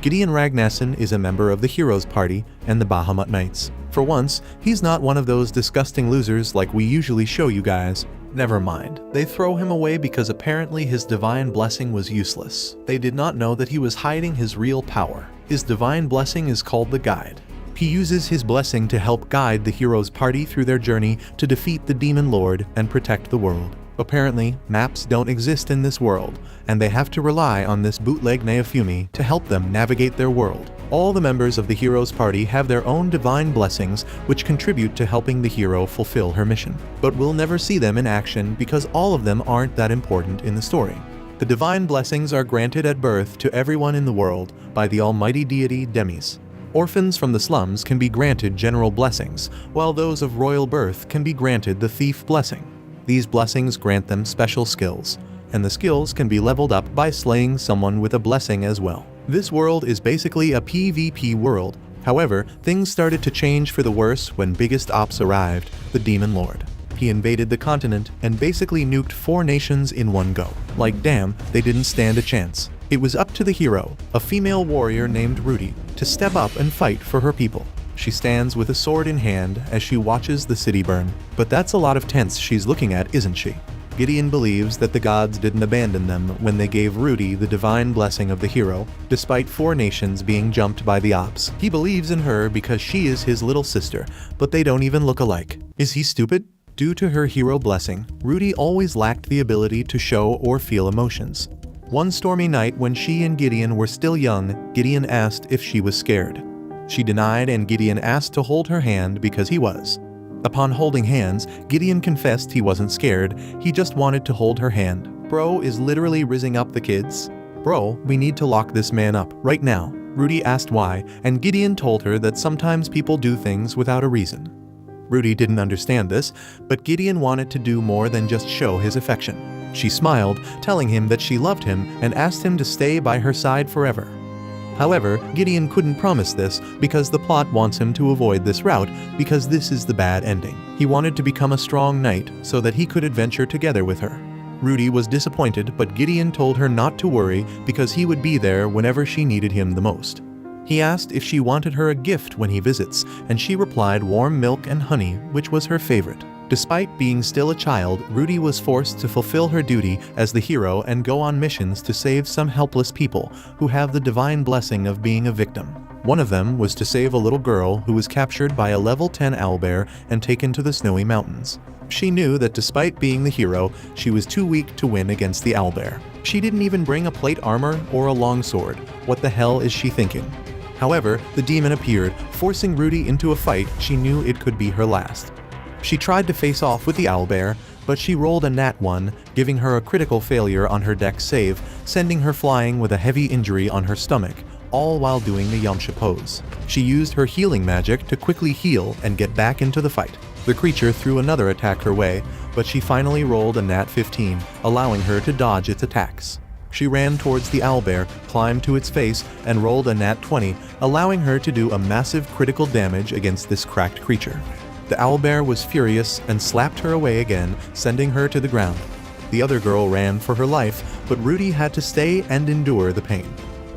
Gideon Ragnarsson is a member of the Heroes Party and the Bahamut Knights. For once, he's not one of those disgusting losers like we usually show you guys. Never mind, they throw him away because apparently his divine blessing was useless. They did not know that he was hiding his real power. His divine blessing is called the Guide. He uses his blessing to help guide the Heroes Party through their journey to defeat the Demon Lord and protect the world. Apparently, maps don't exist in this world, and they have to rely on this bootleg Neofumi to help them navigate their world. All the members of the Heroes Party have their own divine blessings which contribute to helping the hero fulfill her mission. But we'll never see them in action because all of them aren't that important in the story. The divine blessings are granted at birth to everyone in the world by the almighty deity Demis. Orphans from the slums can be granted general blessings, while those of royal birth can be granted the thief blessing. These blessings grant them special skills, and the skills can be leveled up by slaying someone with a blessing as well. This world is basically a PvP world. However, things started to change for the worse when Biggest Ops arrived, the Demon Lord. He invaded the continent and basically nuked 4 nations in one go. Like damn, they didn't stand a chance. It was up to the hero, a female warrior named Rudy, to step up and fight for her people. She stands with a sword in hand as she watches the city burn. But that's a lot of tents she's looking at, isn't she? Gideon believes that the gods didn't abandon them when they gave Rudy the divine blessing of the hero, despite 4 nations being jumped by the ops. He believes in her because she is his little sister, but they don't even look alike. Is he stupid? Due to her hero blessing, Rudy always lacked the ability to show or feel emotions. One stormy night when she and Gideon were still young, Gideon asked if she was scared. She denied and Gideon asked to hold her hand because he was. Upon holding hands, Gideon confessed he wasn't scared, he just wanted to hold her hand. Bro is literally rizzing up the kids. Bro, we need to lock this man up, right now. Rudy asked why, and Gideon told her that sometimes people do things without a reason. Rudy didn't understand this, but Gideon wanted to do more than just show his affection. She smiled, telling him that she loved him and asked him to stay by her side forever. However, Gideon couldn't promise this because the plot wants him to avoid this route because this is the bad ending. He wanted to become a strong knight so that he could adventure together with her. Rudy was disappointed, but Gideon told her not to worry because he would be there whenever she needed him the most. He asked if she wanted her a gift when he visits, and she replied warm milk and honey, which was her favorite. Despite being still a child, Rudy was forced to fulfill her duty as the hero and go on missions to save some helpless people who have the divine blessing of being a victim. One of them was to save a little girl who was captured by a level 10 owlbear and taken to the snowy mountains. She knew that despite being the hero, she was too weak to win against the owlbear. She didn't even bring a plate armor or a longsword. What the hell is she thinking? However, the demon appeared, forcing Rudy into a fight she knew it could be her last. She tried to face off with the owlbear, but she rolled a nat 1, giving her a critical failure on her dex save, sending her flying with a heavy injury on her stomach, all while doing the Yamcha pose. She used her healing magic to quickly heal and get back into the fight. The creature threw another attack her way, but she finally rolled a nat 15, allowing her to dodge its attacks. She ran towards the owlbear, climbed to its face, and rolled a nat 20, allowing her to do a massive critical damage against this cracked creature. The owlbear was furious and slapped her away again, sending her to the ground. The other girl ran for her life, but Rudy had to stay and endure the pain.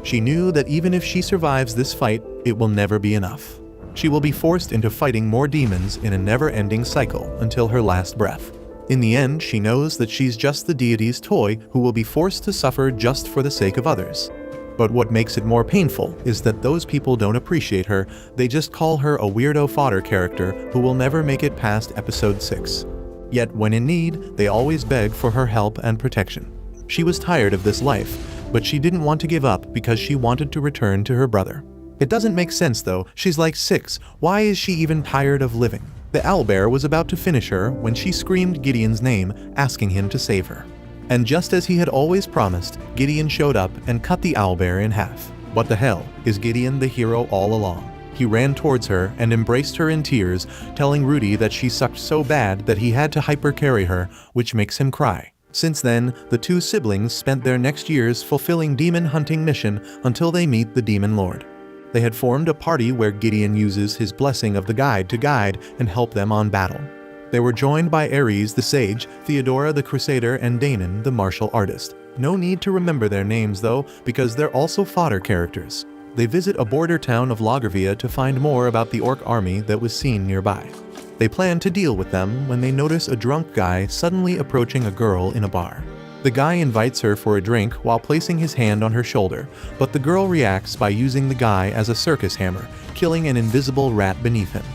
She knew that even if she survives this fight, it will never be enough. She will be forced into fighting more demons in a never-ending cycle until her last breath. In the end, she knows that she's just the deity's toy who will be forced to suffer just for the sake of others. But what makes it more painful is that those people don't appreciate her, they just call her a weirdo fodder character who will never make it past episode 6. Yet when in need, they always beg for her help and protection. She was tired of this life, but she didn't want to give up because she wanted to return to her brother. It doesn't make sense though, she's like 6, why is she even tired of living? The owlbear was about to finish her when she screamed Gideon's name, asking him to save her. And just as he had always promised, Gideon showed up and cut the owlbear in half. What the hell, is Gideon the hero all along? He ran towards her and embraced her in tears, telling Rudy that she sucked so bad that he had to hyper-carry her, which makes him cry. Since then, the two siblings spent their next years fulfilling demon hunting mission until they meet the Demon Lord. They had formed a party where Gideon uses his blessing of the guide to guide and help them on battle. They were joined by Ares the Sage, Theodora the Crusader, and Danon the martial artist. No need to remember their names though, because they're also fodder characters. They visit a border town of Lagervia to find more about the orc army that was seen nearby. They plan to deal with them when they notice a drunk guy suddenly approaching a girl in a bar. The guy invites her for a drink while placing his hand on her shoulder, but the girl reacts by using the guy as a circus hammer, killing an invisible rat beneath him.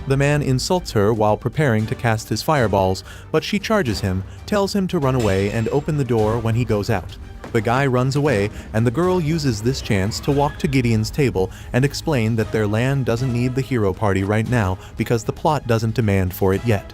The man insults her while preparing to cast his fireballs, but she charges him, tells him to run away and open the door when he goes out. The guy runs away, and the girl uses this chance to walk to Gideon's table and explain that their land doesn't need the hero party right now because the plot doesn't demand for it yet.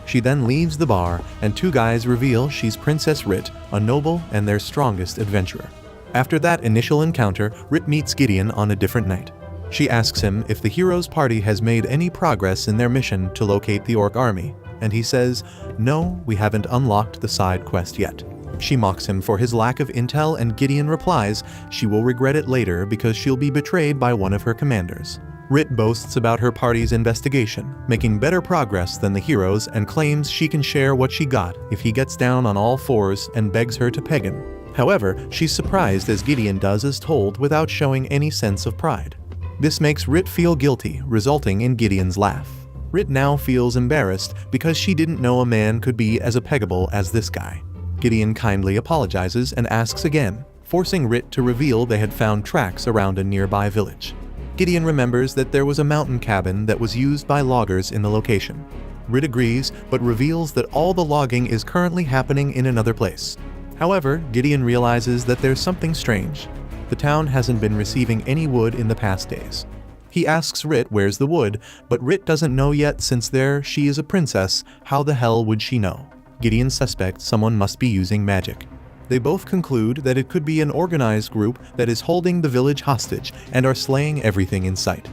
She then leaves the bar, and two guys reveal she's Princess Rit, a noble and their strongest adventurer. After that initial encounter, Rit meets Gideon on a different night. She asks him if the hero's party has made any progress in their mission to locate the orc army, and he says, "No, we haven't unlocked the side quest yet." She mocks him for his lack of intel, and Gideon replies she will regret it later because she'll be betrayed by one of her commanders. Rit boasts about her party's investigation, making better progress than the heroes, and claims she can share what she got if he gets down on all fours and begs her to peg him. However, she's surprised as Gideon does as told without showing any sense of pride. This makes Rit feel guilty, resulting in Gideon's laugh. Rit now feels embarrassed because she didn't know a man could be as peggable as this guy. Gideon kindly apologizes and asks again, forcing Rit to reveal they had found tracks around a nearby village. Gideon remembers that there was a mountain cabin that was used by loggers in the location. Rit agrees, but reveals that all the logging is currently happening in another place. However, Gideon realizes that there's something strange. The town hasn't been receiving any wood in the past days. He asks Rit where's the wood, but Rit doesn't know yet since she is a princess. How the hell would she know? Gideon suspects someone must be using magic. They both conclude that it could be an organized group that is holding the village hostage and are slaying everything in sight.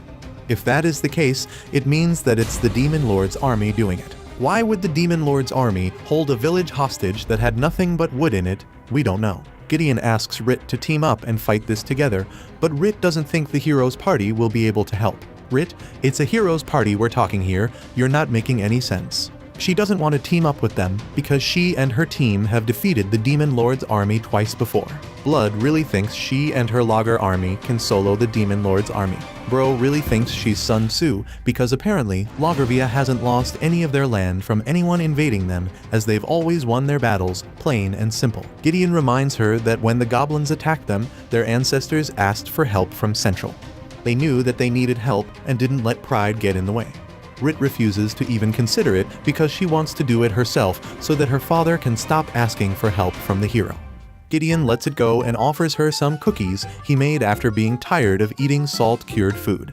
If that is the case, it means that it's the Demon Lord's army doing it. Why would the Demon Lord's army hold a village hostage that had nothing but wood in it? We don't know. Gideon asks Rit to team up and fight this together, but Rit doesn't think the hero's party will be able to help. Rit, it's a hero's party we're talking here, you're not making any sense. She doesn't want to team up with them because she and her team have defeated the Demon Lord's army twice before. Blood really thinks she and her logger army can solo the Demon Lord's army. Bro really thinks she's Sun Tzu because apparently Lagervia hasn't lost any of their land from anyone invading them, as they've always won their battles, plain and simple. Gideon reminds her that when the goblins attacked them, their ancestors asked for help from Central. They knew that they needed help and didn't let pride get in the way. Rit refuses to even consider it because she wants to do it herself so that her father can stop asking for help from the hero. Gideon lets it go and offers her some cookies he made after being tired of eating salt-cured food.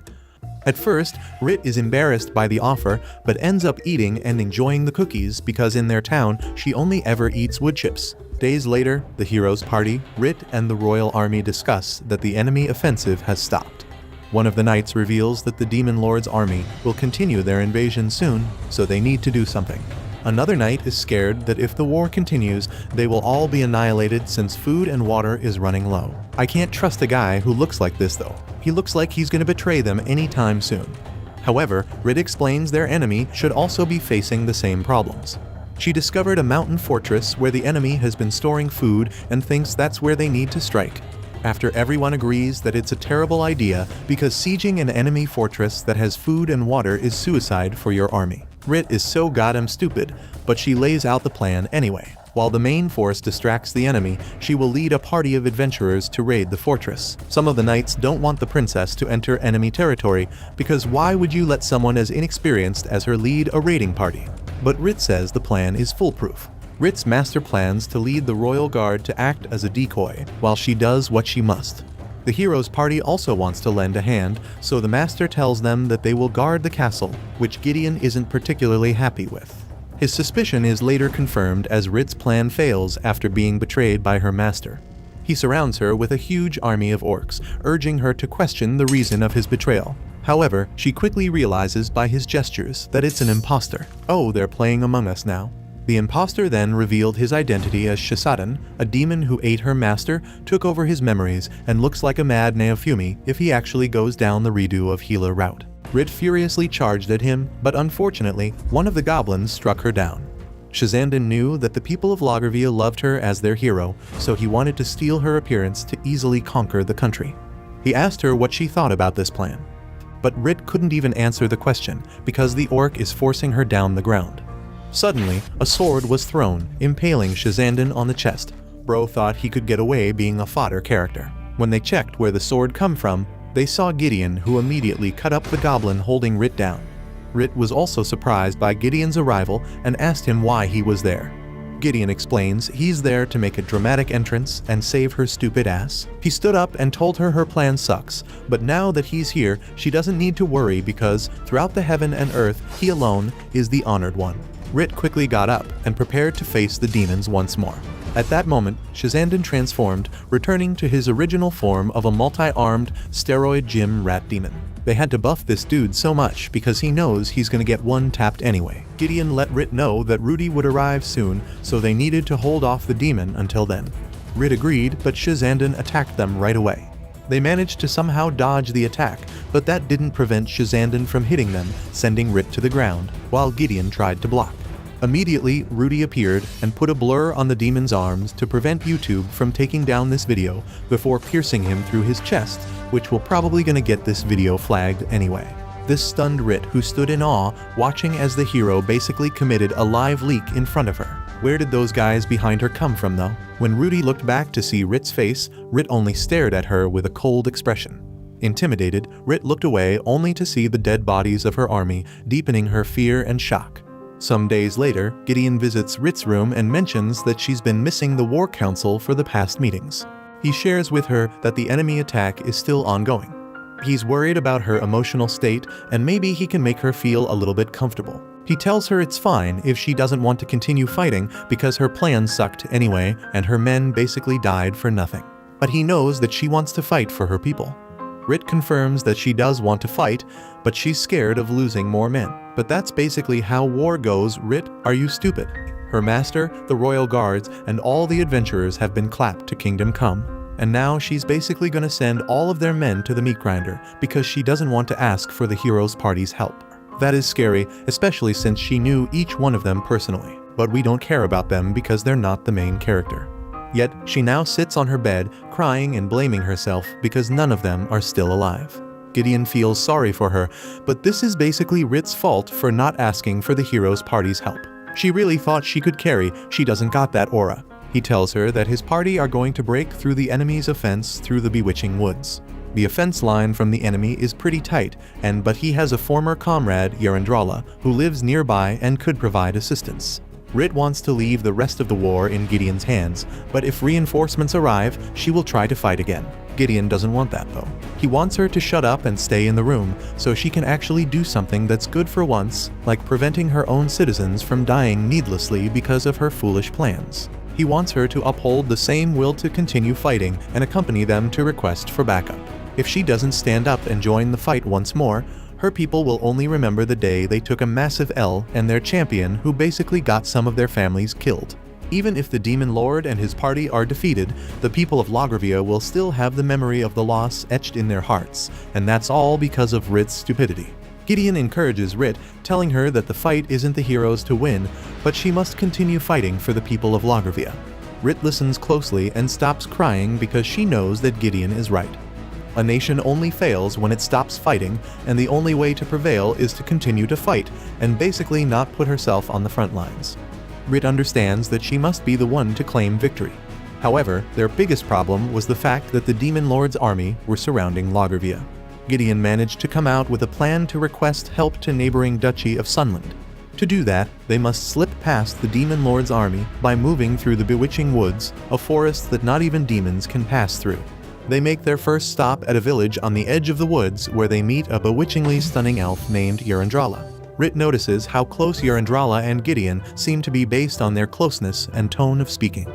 At first, Rit is embarrassed by the offer, but ends up eating and enjoying the cookies because in their town, she only ever eats wood chips. Days later, the hero's party, Rit and the royal army discuss that the enemy offensive has stopped. One of the knights reveals that the Demon Lord's army will continue their invasion soon, so they need to do something. Another knight is scared that if the war continues, they will all be annihilated since food and water is running low. I can't trust a guy who looks like this though. He looks like he's gonna betray them anytime soon. However, Rit explains their enemy should also be facing the same problems. She discovered a mountain fortress where the enemy has been storing food and thinks that's where they need to strike. After everyone agrees that it's a terrible idea because sieging an enemy fortress that has food and water is suicide for your army. Rit is so goddamn stupid, but she lays out the plan anyway. While the main force distracts the enemy, she will lead a party of adventurers to raid the fortress. Some of the knights don't want the princess to enter enemy territory because why would you let someone as inexperienced as her lead a raiding party? But Rit says the plan is foolproof. Rit's master plans to lead the royal guard to act as a decoy while she does what she must. The hero's party also wants to lend a hand, so the master tells them that they will guard the castle, which Gideon isn't particularly happy with. His suspicion is later confirmed as Rit's plan fails after being betrayed by her master. He surrounds her with a huge army of orcs, urging her to question the reason of his betrayal. However, she quickly realizes by his gestures that it's an imposter. Oh, they're playing Among Us now. The imposter then revealed his identity as Shisadan, a demon who ate her master, took over his memories, and looks like a mad Neofumi if he actually goes down the redo of healer route. Rit furiously charged at him, but unfortunately, one of the goblins struck her down. Shisadan knew that the people of Lagervia loved her as their hero, so he wanted to steal her appearance to easily conquer the country. He asked her what she thought about this plan. But Rit couldn't even answer the question because the orc is forcing her down the ground. Suddenly, a sword was thrown, impaling Shizanden on the chest. Bro thought he could get away being a fodder character. When they checked where the sword come from, they saw Gideon, who immediately cut up the goblin holding Rit down. Rit was also surprised by Gideon's arrival and asked him why he was there. Gideon explains he's there to make a dramatic entrance and save her stupid ass. He stood up and told her her plan sucks, but now that he's here, she doesn't need to worry because throughout the heaven and earth, he alone is the honored one. Rit quickly got up and prepared to face the demons once more. At that moment, Shizanden transformed, returning to his original form of a multi-armed, steroid gym rat demon. They had to buff this dude so much because he knows he's gonna get one tapped anyway. Gideon let Rit know that Rudy would arrive soon, so they needed to hold off the demon until then. Rit agreed, but Shizanden attacked them right away. They managed to somehow dodge the attack, but that didn't prevent Shizanden from hitting them, sending Rit to the ground, while Gideon tried to block. Immediately, Rudy appeared and put a blur on the demon's arms to prevent YouTube from taking down this video before piercing him through his chest, which will probably gonna get this video flagged anyway. This stunned Rit, who stood in awe, watching as the hero basically committed a live leak in front of her. Where did those guys behind her come from though? When Rudy looked back to see Rit's face, Rit only stared at her with a cold expression. Intimidated, Rit looked away only to see the dead bodies of her army, deepening her fear and shock. Some days later, Gideon visits Rit's room and mentions that she's been missing the War Council for the past meetings. He shares with her that the enemy attack is still ongoing. He's worried about her emotional state and maybe he can make her feel a little bit comfortable. He tells her it's fine if she doesn't want to continue fighting because her plan sucked anyway and her men basically died for nothing. But he knows that she wants to fight for her people. Rit confirms that she does want to fight, but she's scared of losing more men. But that's basically how war goes. Rit, are you stupid? Her master, the royal guards, and all the adventurers have been clapped to Kingdom Come. And now she's basically gonna send all of their men to the meat grinder because she doesn't want to ask for the heroes' party's help. That is scary, especially since she knew each one of them personally. But we don't care about them because they're not the main character. Yet, she now sits on her bed, crying and blaming herself because none of them are still alive. Gideon feels sorry for her, but this is basically Rit's fault for not asking for the hero's party's help. She really thought she could carry, she doesn't got that aura. He tells her that his party are going to break through the enemy's offense through the bewitching woods. The offense line from the enemy is pretty tight, but he has a former comrade, Yarandrala, who lives nearby and could provide assistance. Rit wants to leave the rest of the war in Gideon's hands, but if reinforcements arrive, she will try to fight again. Gideon doesn't want that though. He wants her to shut up and stay in the room so she can actually do something that's good for once, like preventing her own citizens from dying needlessly because of her foolish plans. He wants her to uphold the same will to continue fighting and accompany them to request for backup. If she doesn't stand up and join the fight once more, her people will only remember the day they took a massive L and their champion who basically got some of their families killed. Even if the Demon Lord and his party are defeated, the people of Lagravia will still have the memory of the loss etched in their hearts, and that's all because of Rit's stupidity. Gideon encourages Rit, telling her that the fight isn't the heroes to win, but she must continue fighting for the people of Lagravia. Rit listens closely and stops crying because she knows that Gideon is right. A nation only fails when it stops fighting, and the only way to prevail is to continue to fight, and basically not put herself on the front lines. Rit understands that she must be the one to claim victory. However, their biggest problem was the fact that the Demon Lord's army were surrounding Lagravia. Gideon managed to come out with a plan to request help to neighboring Duchy of Sunland. To do that, they must slip past the Demon Lord's army by moving through the bewitching woods, a forest that not even demons can pass through. They make their first stop at a village on the edge of the woods where they meet a bewitchingly stunning elf named Yarandrala. Rit notices how close Yarandrala and Gideon seem to be based on their closeness and tone of speaking.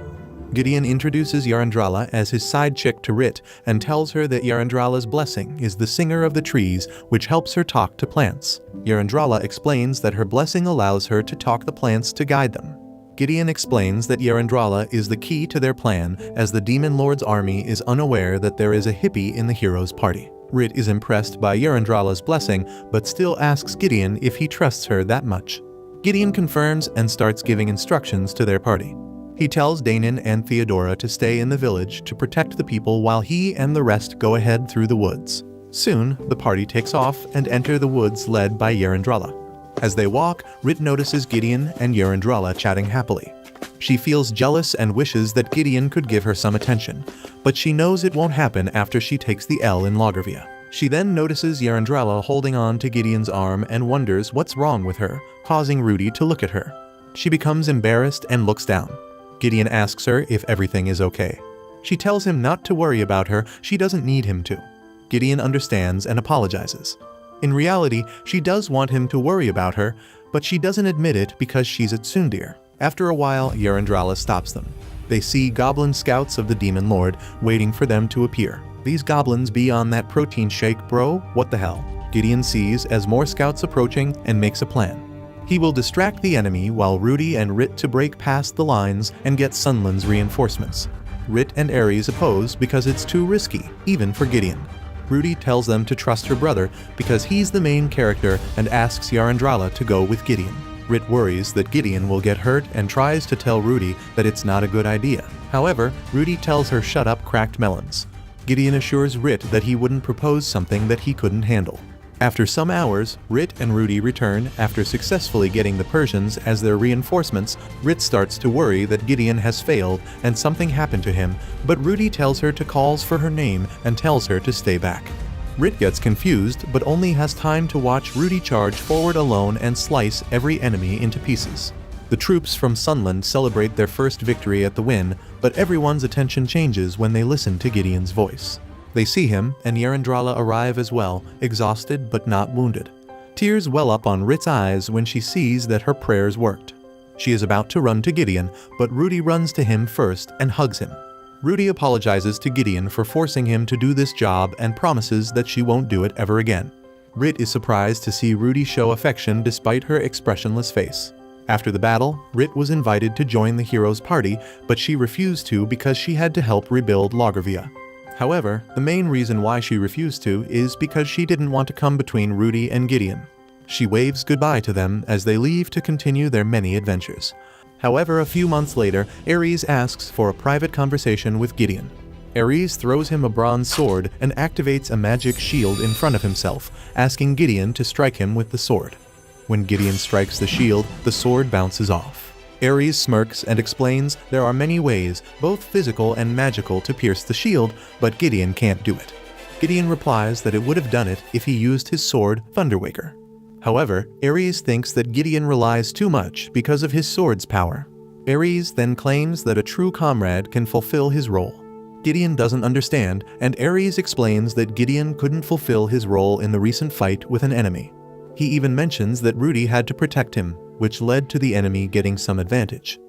Gideon introduces Yarandrala as his side chick to Rit and tells her that Yarandrala's blessing is the singer of the trees, which helps her talk to plants. Yarandrala explains that her blessing allows her to talk the plants to guide them. Gideon explains that Yarandrala is the key to their plan, as the Demon Lord's army is unaware that there is a hippie in the hero's party. Rit is impressed by Yarandrala's blessing, but still asks Gideon if he trusts her that much. Gideon confirms and starts giving instructions to their party. He tells Danon and Theodora to stay in the village to protect the people while he and the rest go ahead through the woods. Soon, the party takes off and enter the woods led by Yerendrala. As they walk, Rit notices Gideon and Yerendrala chatting happily. She feels jealous and wishes that Gideon could give her some attention, but she knows it won't happen after she takes the L in Logorvia. She then notices Yerendrala holding on to Gideon's arm and wonders what's wrong with her, causing Rudy to look at her. She becomes embarrassed and looks down. Gideon asks her if everything is okay. She tells him not to worry about her, she doesn't need him to. Gideon understands and apologizes. In reality, she does want him to worry about her, but she doesn't admit it because she's at Tsundir. After a while, Yerendrala stops them. They see goblin scouts of the Demon Lord waiting for them to appear. These goblins be on that protein shake, bro, what the hell? Gideon sees as more scouts approaching and makes a plan. He will distract the enemy while Rudy and Rit to break past the lines and get Sunland's reinforcements. Rit and Ares oppose because it's too risky, even for Gideon. Rudy tells them to trust her brother because he's the main character and asks Yerendrala to go with Gideon. Rit worries that Gideon will get hurt and tries to tell Rudy that it's not a good idea. However, Rudy tells her shut up, cracked melons. Gideon assures Rit that he wouldn't propose something that he couldn't handle. After some hours, Rit and Rudy return after successfully getting the Persians as their reinforcements. Rit starts to worry that Gideon has failed and something happened to him, but Rudy tells her to call for her name and tells her to stay back. Rit gets confused but only has time to watch Rudy charge forward alone and slice every enemy into pieces. The troops from Sunland celebrate their first victory at the win, but everyone's attention changes when they listen to Gideon's voice. They see him, and Yerendrala arrive as well, exhausted but not wounded. Tears well up on Rit's eyes when she sees that her prayers worked. She is about to run to Gideon, but Rudy runs to him first and hugs him. Rudy apologizes to Gideon for forcing him to do this job and promises that she won't do it ever again. Rit is surprised to see Rudy show affection despite her expressionless face. After the battle, Rit was invited to join the heroes' party, but she refused to because she had to help rebuild Logorvia. However, the main reason why she refused to is because she didn't want to come between Rudy and Gideon. She waves goodbye to them as they leave to continue their many adventures. However, a few months later, Ares asks for a private conversation with Gideon. Ares throws him a bronze sword and activates a magic shield in front of himself, asking Gideon to strike him with the sword. When Gideon strikes the shield, the sword bounces off. Ares smirks and explains there are many ways, both physical and magical, to pierce the shield, but Gideon can't do it. Gideon replies that it would have done it if he used his sword, Thunderwaker. However, Ares thinks that Gideon relies too much because of his sword's power. Ares then claims that a true comrade can fulfill his role. Gideon doesn't understand, and Ares explains that Gideon couldn't fulfill his role in the recent fight with an enemy. He even mentions that Rudy had to protect him, which led to the enemy getting some advantage.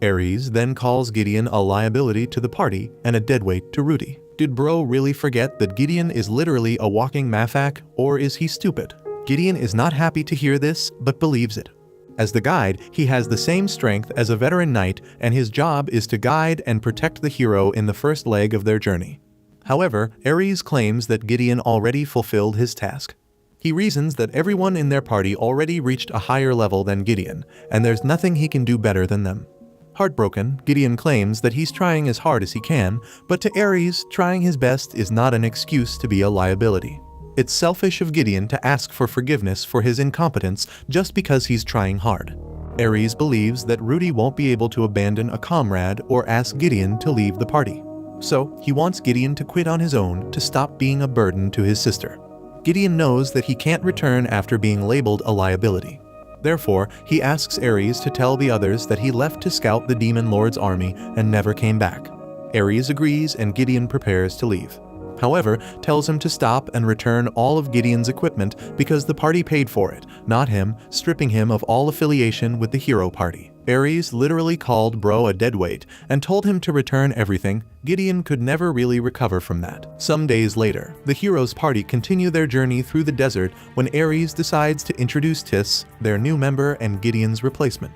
Ares then calls Gideon a liability to the party and a deadweight to Rudy. Did bro really forget that Gideon is literally a walking mafak, or is he stupid? Gideon is not happy to hear this, but believes it. As the guide, he has the same strength as a veteran knight, and his job is to guide and protect the hero in the first leg of their journey. However, Ares claims that Gideon already fulfilled his task. He reasons that everyone in their party already reached a higher level than Gideon, and there's nothing he can do better than them. Heartbroken, Gideon claims that he's trying as hard as he can, but to Ares, trying his best is not an excuse to be a liability. It's selfish of Gideon to ask for forgiveness for his incompetence just because he's trying hard. Ares believes that Rudy won't be able to abandon a comrade or ask Gideon to leave the party. So, he wants Gideon to quit on his own to stop being a burden to his sister. Gideon knows that he can't return after being labeled a liability. Therefore, he asks Ares to tell the others that he left to scout the Demon Lord's army and never came back. Ares agrees and Gideon prepares to leave. However, tells him to stop and return all of Gideon's equipment because the party paid for it, not him, stripping him of all affiliation with the hero party. Ares literally called bro a deadweight and told him to return everything. Gideon could never really recover from that. Some days later, the heroes' party continue their journey through the desert when Ares decides to introduce Tis, their new member and Gideon's replacement.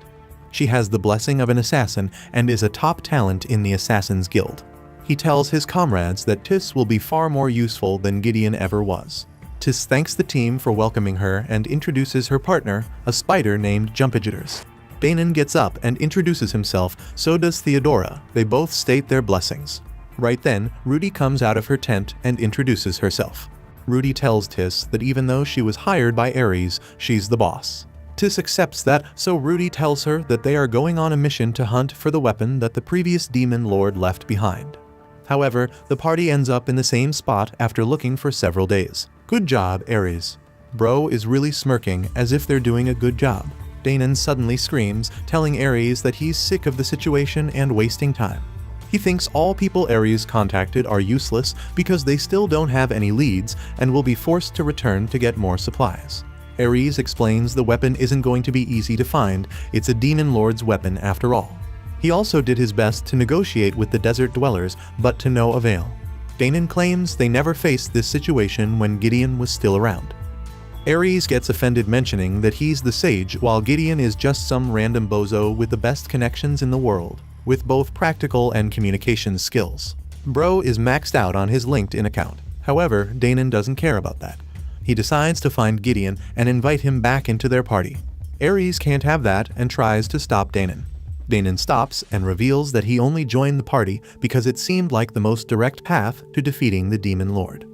She has the blessing of an assassin and is a top talent in the Assassin's Guild. He tells his comrades that Tis will be far more useful than Gideon ever was. Tis thanks the team for welcoming her and introduces her partner, a spider named Jumpidgeters. Danon gets up and introduces himself, so does Theodora. They both state their blessings. Right then, Rudy comes out of her tent and introduces herself. Rudy tells Tis that even though she was hired by Ares, she's the boss. Tis accepts that, so Rudy tells her that they are going on a mission to hunt for the weapon that the previous demon lord left behind. However, the party ends up in the same spot after looking for several days. Good job, Ares. Bro is really smirking as if they're doing a good job. Danon suddenly screams, telling Ares that he's sick of the situation and wasting time. He thinks all people Ares contacted are useless because they still don't have any leads and will be forced to return to get more supplies. Ares explains the weapon isn't going to be easy to find, it's a demon lord's weapon after all. He also did his best to negotiate with the desert dwellers, but to no avail. Danon claims they never faced this situation when Gideon was still around. Ares gets offended mentioning that he's the sage while Gideon is just some random bozo with the best connections in the world, with both practical and communication skills. Bro is maxed out on his LinkedIn account. However, Danon doesn't care about that. He decides to find Gideon and invite him back into their party. Ares can't have that and tries to stop Danon. Danon stops and reveals that he only joined the party because it seemed like the most direct path to defeating the demon lord.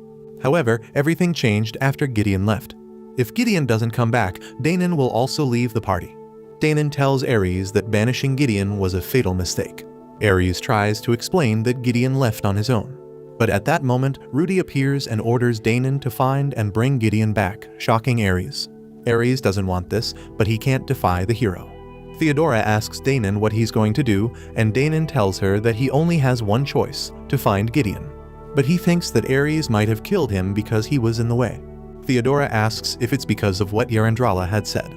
However, everything changed after Gideon left. If Gideon doesn't come back, Danon will also leave the party. Danon tells Ares that banishing Gideon was a fatal mistake. Ares tries to explain that Gideon left on his own. But at that moment, Rudy appears and orders Danon to find and bring Gideon back, shocking Ares. Ares doesn't want this, but he can't defy the hero. Theodora asks Danon what he's going to do, and Danon tells her that he only has one choice, to find Gideon. But he thinks that Ares might have killed him because he was in the way. Theodora asks if it's because of what Yarandrala had said.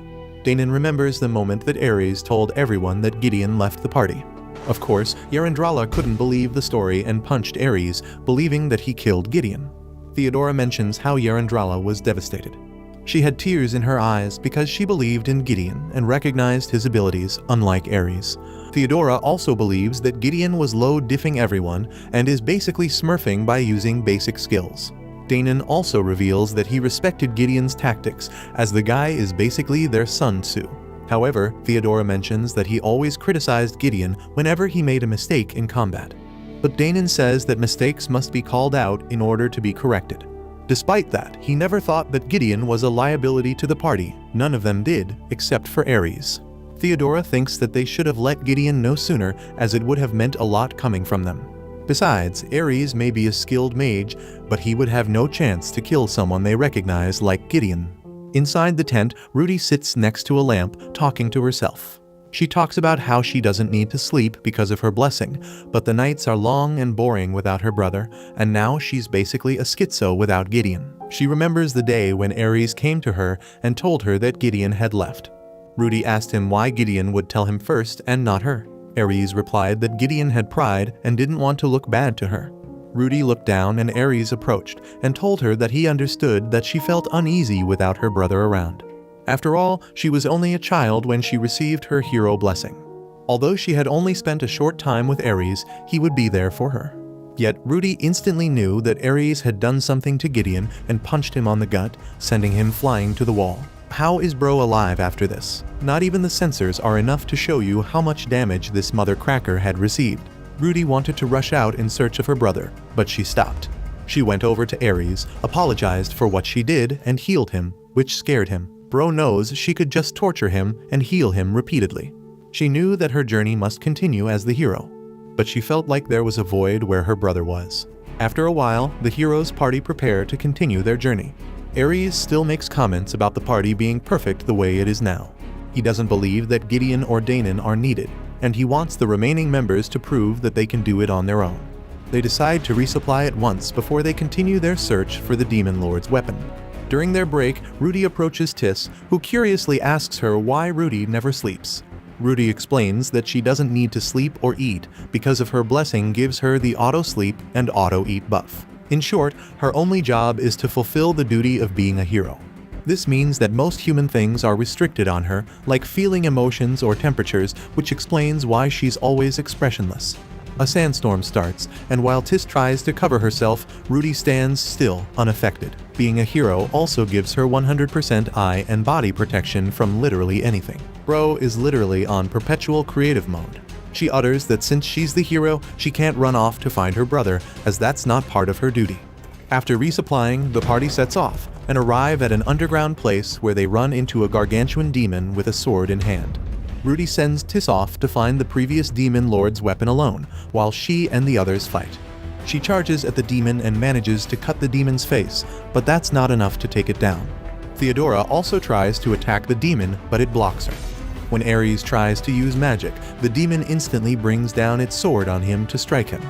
Danon remembers the moment that Ares told everyone that Gideon left the party. Of course, Yarandrala couldn't believe the story and punched Ares, believing that he killed Gideon. Theodora mentions how Yarandrala was devastated. She had tears in her eyes because she believed in Gideon and recognized his abilities, unlike Ares. Theodora also believes that Gideon was low-diffing everyone and is basically smurfing by using basic skills. Danon also reveals that he respected Gideon's tactics, as the guy is basically their Sun Tzu. However, Theodora mentions that he always criticized Gideon whenever he made a mistake in combat. But Danon says that mistakes must be called out in order to be corrected. Despite that, he never thought that Gideon was a liability to the party. None of them did, except for Ares. Theodora thinks that they should have let Gideon know sooner, as it would have meant a lot coming from them. Besides, Ares may be a skilled mage, but he would have no chance to kill someone they recognize like Gideon. Inside the tent, Rudy sits next to a lamp, talking to herself. She talks about how she doesn't need to sleep because of her blessing, but the nights are long and boring without her brother, and now she's basically a schizo without Gideon. She remembers the day when Ares came to her and told her that Gideon had left. Rudy asked him why Gideon would tell him first and not her. Ares replied that Gideon had pride and didn't want to look bad to her. Rudy looked down and Ares approached and told her that he understood that she felt uneasy without her brother around. After all, she was only a child when she received her hero blessing. Although she had only spent a short time with Ares, he would be there for her. Yet Rudy instantly knew that Ares had done something to Gideon and punched him on the gut, sending him flying to the wall. How is Bro alive after this? Not even the sensors are enough to show you how much damage this mother cracker had received. Rudy wanted to rush out in search of her brother, but she stopped. She went over to Ares, apologized for what she did, and healed him, which scared him. Bro knows she could just torture him and heal him repeatedly. She knew that her journey must continue as the hero, but she felt like there was a void where her brother was. After a while, the heroes' party prepare to continue their journey. Ares still makes comments about the party being perfect the way it is now. He doesn't believe that Gideon or Danon are needed, and he wants the remaining members to prove that they can do it on their own. They decide to resupply at once before they continue their search for the Demon Lord's weapon. During their break, Rudy approaches Tis, who curiously asks her why Rudy never sleeps. Rudy explains that she doesn't need to sleep or eat because of her blessing gives her the auto-sleep and auto-eat buff. In short, her only job is to fulfill the duty of being a hero. This means that most human things are restricted on her, like feeling emotions or temperatures, which explains why she's always expressionless. A sandstorm starts, and while Tis tries to cover herself, Rudy stands still, unaffected. Being a hero also gives her 100% eye and body protection from literally anything. Bro is literally on perpetual creative mode. She utters that since she's the hero, she can't run off to find her brother, as that's not part of her duty. After resupplying, the party sets off, and arrive at an underground place where they run into a gargantuan demon with a sword in hand. Rudy sends Tis off to find the previous demon lord's weapon alone, while she and the others fight. She charges at the demon and manages to cut the demon's face, but that's not enough to take it down. Theodora also tries to attack the demon, but it blocks her. When Ares tries to use magic, the demon instantly brings down its sword on him to strike him.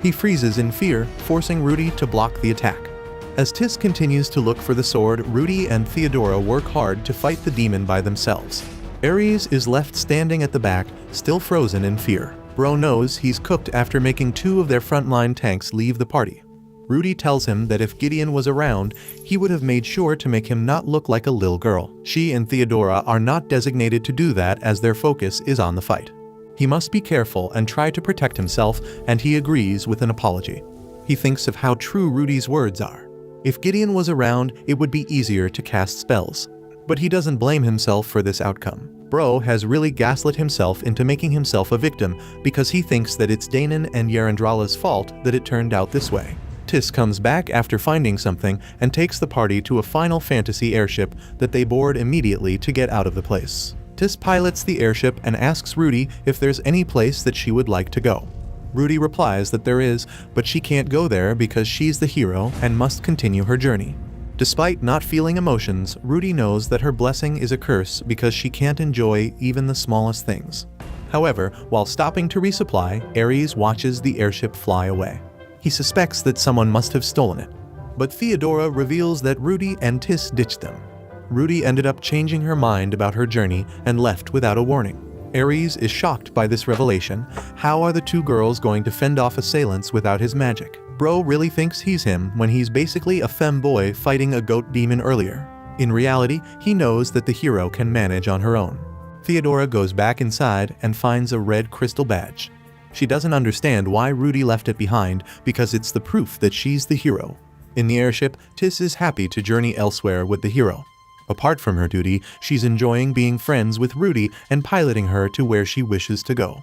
He freezes in fear, forcing Rudy to block the attack. As Tis continues to look for the sword, Rudy and Theodora work hard to fight the demon by themselves. Ares is left standing at the back, still frozen in fear. Bro knows he's cooked after making 2 of their frontline tanks leave the party. Rudy tells him that if Gideon was around, he would have made sure to make him not look like a little girl. She and Theodora are not designated to do that as their focus is on the fight. He must be careful and try to protect himself, and he agrees with an apology. He thinks of how true Rudy's words are. If Gideon was around, it would be easier to cast spells. But he doesn't blame himself for this outcome. Bro has really gaslit himself into making himself a victim because he thinks that it's Danon and Yarandrala's fault that it turned out this way. Tis comes back after finding something and takes the party to a Final Fantasy airship that they board immediately to get out of the place. Tis pilots the airship and asks Rudy if there's any place that she would like to go. Rudy replies that there is, but she can't go there because she's the hero and must continue her journey. Despite not feeling emotions, Rudy knows that her blessing is a curse because she can't enjoy even the smallest things. However, while stopping to resupply, Ares watches the airship fly away. He suspects that someone must have stolen it. But Theodora reveals that Rudy and Tis ditched them. Rudy ended up changing her mind about her journey and left without a warning. Ares is shocked by this revelation. How are the 2 girls going to fend off assailants without his magic? Bro really thinks he's him when he's basically a femboy fighting a goat demon earlier. In reality, he knows that the hero can manage on her own. Theodora goes back inside and finds a red crystal badge. She doesn't understand why Rudy left it behind because it's the proof that she's the hero. In the airship, Tis is happy to journey elsewhere with the hero. Apart from her duty, she's enjoying being friends with Rudy and piloting her to where she wishes to go.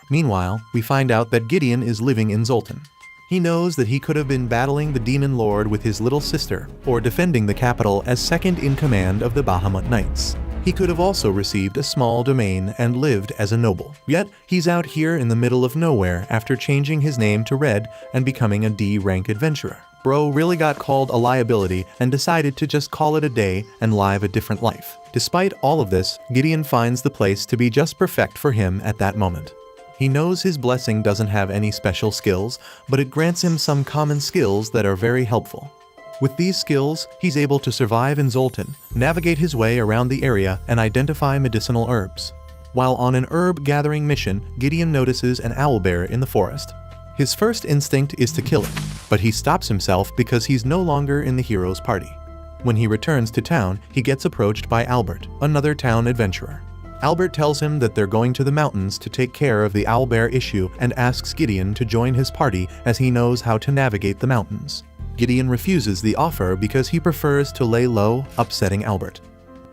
Meanwhile, we find out that Gideon is living in Zoltan. He knows that he could have been battling the demon lord with his little sister, or defending the capital as second in command of the Bahamut Knights. He could have also received a small domain and lived as a noble. Yet, he's out here in the middle of nowhere after changing his name to Red and becoming a D-rank adventurer. Bro really got called a liability and decided to just call it a day and live a different life. Despite all of this, Gideon finds the place to be just perfect for him at that moment. He knows his blessing doesn't have any special skills, but it grants him some common skills that are very helpful. With these skills, he's able to survive in Zoltan, navigate his way around the area, and identify medicinal herbs. While on an herb gathering mission, Gideon notices an owlbear in the forest. His first instinct is to kill it, but he stops himself because he's no longer in the hero's party. When he returns to town, he gets approached by Albert, another town adventurer. Albert tells him that they're going to the mountains to take care of the owlbear issue and asks Gideon to join his party as he knows how to navigate the mountains. Gideon refuses the offer because he prefers to lay low, upsetting Albert.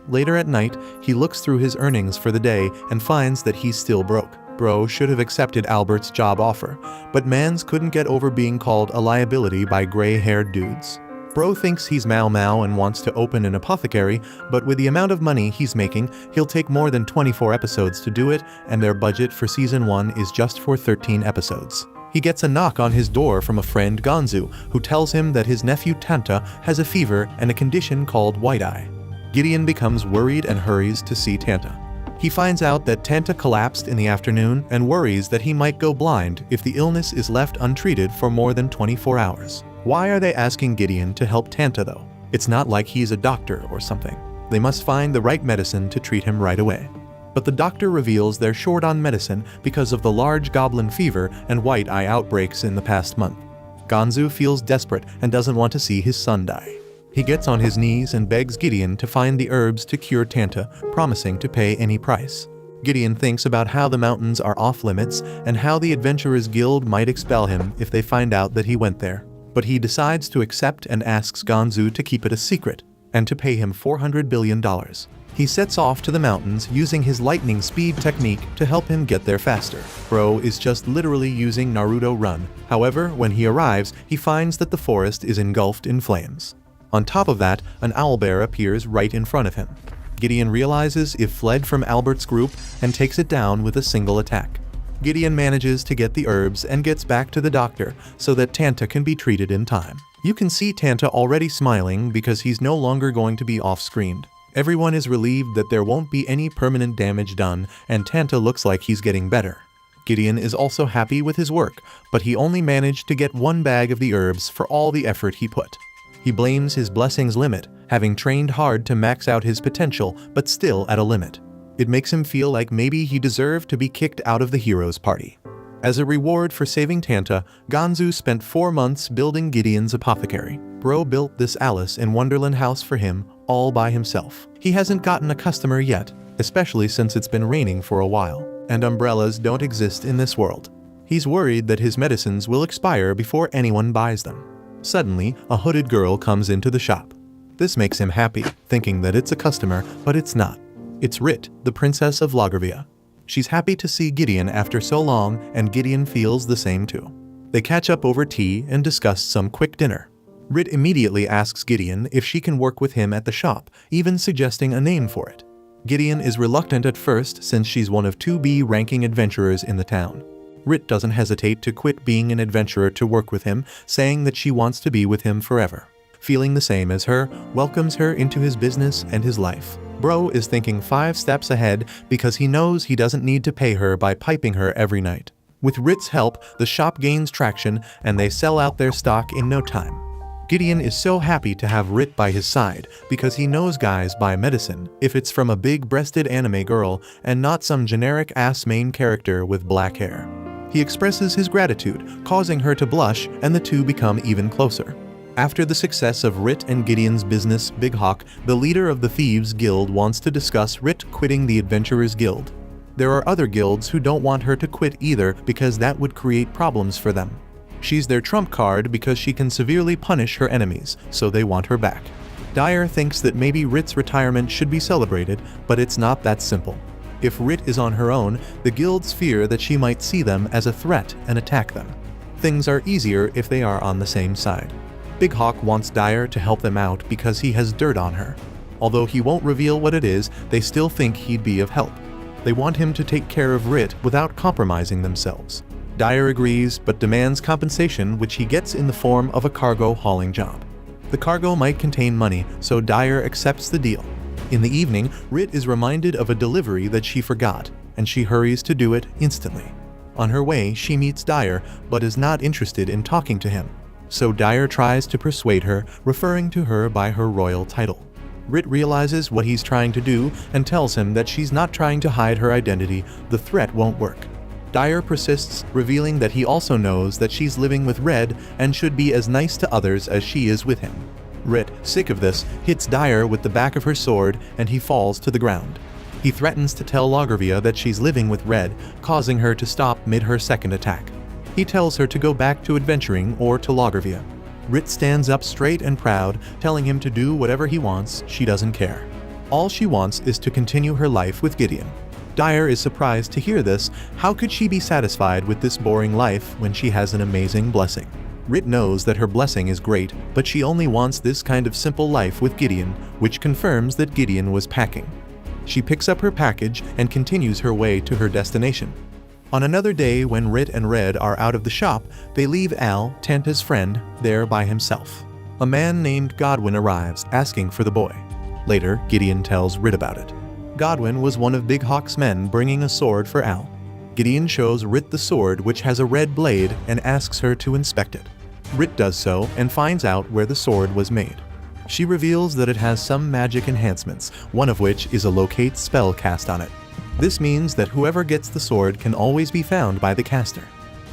Later at night, he looks through his earnings for the day and finds that he's still broke. Bro should have accepted Albert's job offer, but Mans couldn't get over being called a liability by gray-haired dudes. Bro thinks he's Mao Mao and wants to open an apothecary, but with the amount of money he's making, he'll take more than 24 episodes to do it, and their budget for season 1 is just for 13 episodes. He gets a knock on his door from a friend Gonzu, who tells him that his nephew Tanta has a fever and a condition called white eye. Gideon becomes worried and hurries to see Tanta. He finds out that Tanta collapsed in the afternoon and worries that he might go blind if the illness is left untreated for more than 24 hours. Why are they asking Gideon to help Tanta though? It's not like he's a doctor or something. They must find the right medicine to treat him right away. But the doctor reveals they're short on medicine because of the large goblin fever and white eye outbreaks in the past month. Gonzu feels desperate and doesn't want to see his son die. He gets on his knees and begs Gideon to find the herbs to cure Tanta, promising to pay any price. Gideon thinks about how the mountains are off-limits and how the Adventurers Guild might expel him if they find out that he went there. But he decides to accept and asks Gonzu to keep it a secret and to pay him $400 billion. He sets off to the mountains using his lightning speed technique to help him get there faster. Bro is just literally using Naruto Run. However, when he arrives, he finds that the forest is engulfed in flames. On top of that, an owlbear appears right in front of him. Gideon realizes it fled from Albert's group and takes it down with a single attack. Gideon manages to get the herbs and gets back to the doctor so that Tanta can be treated in time. You can see Tanta already smiling because he's no longer going to be off-screened. Everyone is relieved that there won't be any permanent damage done, and Tanta looks like he's getting better. Gideon is also happy with his work, but he only managed to get 1 bag of the herbs for all the effort he put. He blames his blessings limit, having trained hard to max out his potential, but still at a limit. It makes him feel like maybe he deserved to be kicked out of the heroes' party. As a reward for saving Tanta, Gonzu spent 4 months building Gideon's apothecary. Bro built this Alice in Wonderland house for him, all by himself. He hasn't gotten a customer yet, especially since it's been raining for a while, and umbrellas don't exist in this world. He's worried that his medicines will expire before anyone buys them. Suddenly, a hooded girl comes into the shop. This makes him happy, thinking that it's a customer, but it's not. It's Rit, the princess of Logravia. She's happy to see Gideon after so long, and Gideon feels the same too. They catch up over tea and discuss some quick dinner. Rit immediately asks Gideon if she can work with him at the shop, even suggesting a name for it. Gideon is reluctant at first since she's one of 2B ranking adventurers in the town. Rit doesn't hesitate to quit being an adventurer to work with him, saying that she wants to be with him forever. Feeling the same as her, welcomes her into his business and his life. Bro is thinking 5 steps ahead because he knows he doesn't need to pay her by piping her every night. With Rit's help, the shop gains traction and they sell out their stock in no time. Gideon is so happy to have Rit by his side because he knows guys buy medicine if it's from a big-breasted anime girl and not some generic-ass main character with black hair. He expresses his gratitude, causing her to blush, and the two become even closer. After the success of Rit and Gideon's business, Big Hawk, the leader of the Thieves Guild, wants to discuss Rit quitting the Adventurers Guild. There are other guilds who don't want her to quit either because that would create problems for them. She's their trump card because she can severely punish her enemies, so they want her back. Dyer thinks that maybe Rit's retirement should be celebrated, but it's not that simple. If Rit is on her own, the guilds fear that she might see them as a threat and attack them. Things are easier if they are on the same side. Big Hawk wants Dyer to help them out because he has dirt on her. Although he won't reveal what it is, they still think he'd be of help. They want him to take care of Rit without compromising themselves. Dyer agrees but demands compensation, which he gets in the form of a cargo hauling job. The cargo might contain money, so Dyer accepts the deal. In the evening, Rit is reminded of a delivery that she forgot, and she hurries to do it instantly. On her way, she meets Dyer, but is not interested in talking to him. So Dyer tries to persuade her, referring to her by her royal title. Rit realizes what he's trying to do and tells him that she's not trying to hide her identity. The threat won't work. Dyer persists, revealing that he also knows that she's living with Red and should be as nice to others as she is with him. Rit, sick of this, hits Dyer with the back of her sword and he falls to the ground. He threatens to tell Logravia that she's living with Red, causing her to stop mid her second attack. He tells her to go back to adventuring or to Logravia. Rit stands up straight and proud, telling him to do whatever he wants. She doesn't care. All she wants is to continue her life with Gideon. Dyer is surprised to hear this. How could she be satisfied with this boring life when she has an amazing blessing? Rit knows that her blessing is great, but she only wants this kind of simple life with Gideon, which confirms that Gideon was packing. She picks up her package and continues her way to her destination. On another day, when Rit and Red are out of the shop, they leave Al, Tanta's friend, there by himself. A man named Godwin arrives, asking for the boy. Later, Gideon tells Rit about it. Godwin was one of Big Hawk's men bringing a sword for Al. Gideon shows Rit the sword, which has a red blade, and asks her to inspect it. Rit does so and finds out where the sword was made. She reveals that it has some magic enhancements, one of which is a locate spell cast on it. This means that whoever gets the sword can always be found by the caster.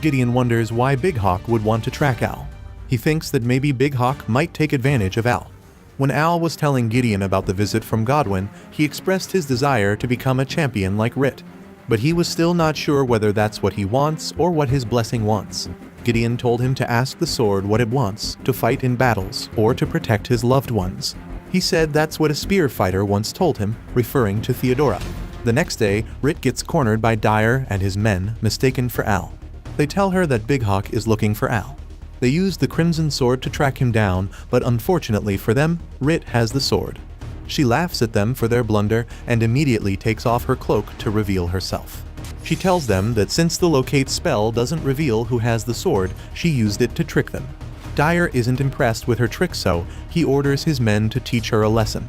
Gideon wonders why Big Hawk would want to track Al. He thinks that maybe Big Hawk might take advantage of Al. When Al was telling Gideon about the visit from Godwin, he expressed his desire to become a champion like Rit. But he was still not sure whether that's what he wants or what his blessing wants. Gideon told him to ask the sword what it wants, to fight in battles, or to protect his loved ones. He said that's what a spear fighter once told him, referring to Theodora. The next day, Rit gets cornered by Dyer and his men, mistaken for Al. They tell her that Big Hawk is looking for Al. They use the Crimson Sword to track him down, but unfortunately for them, Rit has the sword. She laughs at them for their blunder and immediately takes off her cloak to reveal herself. She tells them that since the locate spell doesn't reveal who has the sword, she used it to trick them. Dyer isn't impressed with her trick, so he orders his men to teach her a lesson.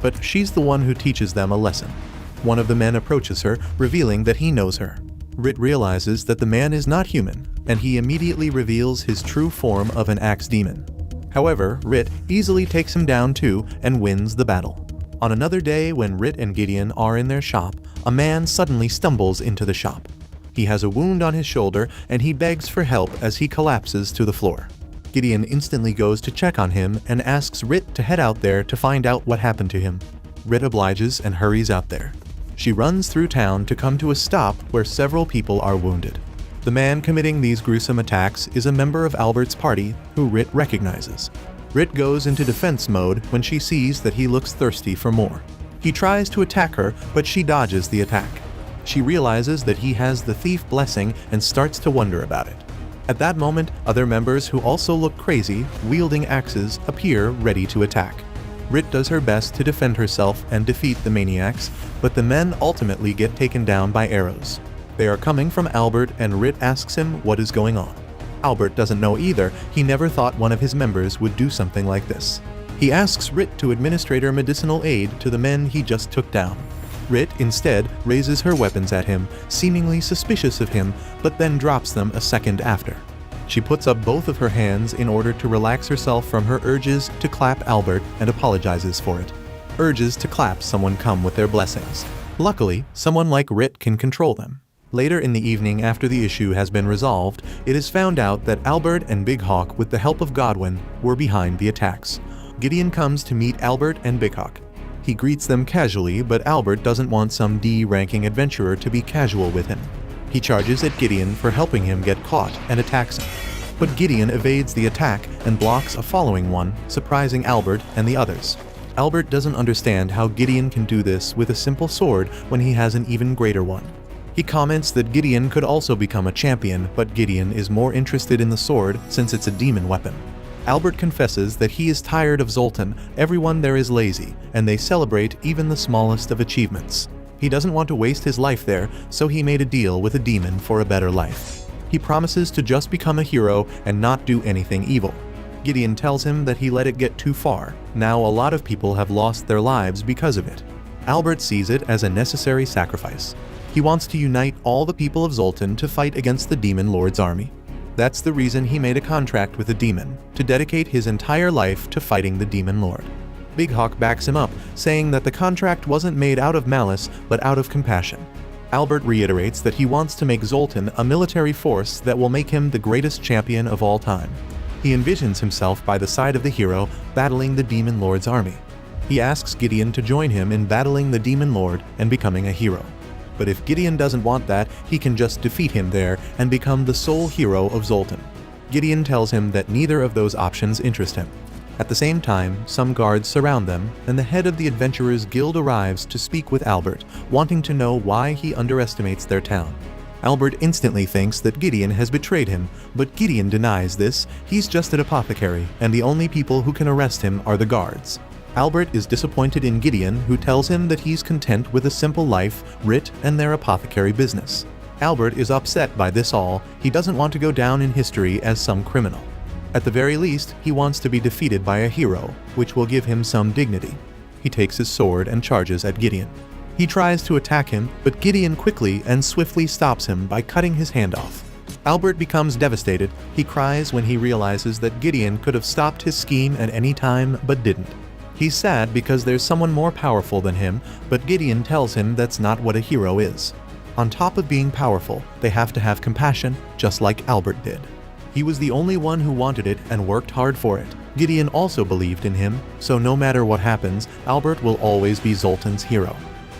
But she's the one who teaches them a lesson. One of the men approaches her, revealing that he knows her. Rit realizes that the man is not human, and he immediately reveals his true form of an axe demon. However, Rit easily takes him down too and wins the battle. On another day, when Rit and Gideon are in their shop, a man suddenly stumbles into the shop. He has a wound on his shoulder and he begs for help as he collapses to the floor. Gideon instantly goes to check on him and asks Rit to head out there to find out what happened to him. Rit obliges and hurries out there. She runs through town to come to a stop where several people are wounded. The man committing these gruesome attacks is a member of Albert's party who Rit recognizes. Rit goes into defense mode when she sees that he looks thirsty for more. He tries to attack her, but she dodges the attack. She realizes that he has the thief blessing and starts to wonder about it. At that moment, other members who also look crazy, wielding axes, appear ready to attack. Rit does her best to defend herself and defeat the maniacs, but the men ultimately get taken down by arrows. They are coming from Albert and Rit asks him what is going on. Albert doesn't know either. He never thought one of his members would do something like this. He asks Rit to administer medicinal aid to the men he just took down. Rit instead raises her weapons at him, seemingly suspicious of him, but then drops them a second after. She puts up both of her hands in order to relax herself from her urges to clap Albert and apologizes for it. Urges to clap someone come with their blessings. Luckily, someone like Rit can control them. Later in the evening, after the issue has been resolved, it is found out that Albert and Big Hawk, with the help of Godwin, were behind the attacks. Gideon comes to meet Albert and Big Hawk. He greets them casually, but Albert doesn't want some D-ranking adventurer to be casual with him. He charges at Gideon for helping him get caught and attacks him. But Gideon evades the attack and blocks a following one, surprising Albert and the others. Albert doesn't understand how Gideon can do this with a simple sword when he has an even greater one. He comments that Gideon could also become a champion, but Gideon is more interested in the sword since it's a demon weapon. Albert confesses that he is tired of Zoltan, everyone there is lazy, and they celebrate even the smallest of achievements. He doesn't want to waste his life there, so he made a deal with a demon for a better life. He promises to just become a hero and not do anything evil. Gideon tells him that he let it get too far. Now a lot of people have lost their lives because of it. Albert sees it as a necessary sacrifice. He wants to unite all the people of Zoltan to fight against the Demon Lord's army. That's the reason he made a contract with the demon, to dedicate his entire life to fighting the Demon Lord. Big Hawk backs him up, saying that the contract wasn't made out of malice, but out of compassion. Albert reiterates that he wants to make Zoltan a military force that will make him the greatest champion of all time. He envisions himself by the side of the hero, battling the Demon Lord's army. He asks Gideon to join him in battling the Demon Lord and becoming a hero. But if Gideon doesn't want that, he can just defeat him there and become the sole hero of Zoltan. Gideon tells him that neither of those options interest him. At the same time, some guards surround them, and the head of the Adventurers Guild arrives to speak with Albert, wanting to know why he underestimates their town. Albert instantly thinks that Gideon has betrayed him, but Gideon denies this. He's just an apothecary, and the only people who can arrest him are the guards. Albert is disappointed in Gideon, who tells him that he's content with a simple life, Rit, and their apothecary business. Albert is upset by this all. He doesn't want to go down in history as some criminal. At the very least, he wants to be defeated by a hero, which will give him some dignity. He takes his sword and charges at Gideon. He tries to attack him, but Gideon quickly and swiftly stops him by cutting his hand off. Albert becomes devastated. He cries when he realizes that Gideon could have stopped his scheme at any time, but didn't. He's sad because there's someone more powerful than him, but Gideon tells him that's not what a hero is. On top of being powerful, they have to have compassion, just like Albert did. He was the only one who wanted it and worked hard for it. Gideon also believed in him, so no matter what happens, Albert will always be Zoltan's hero.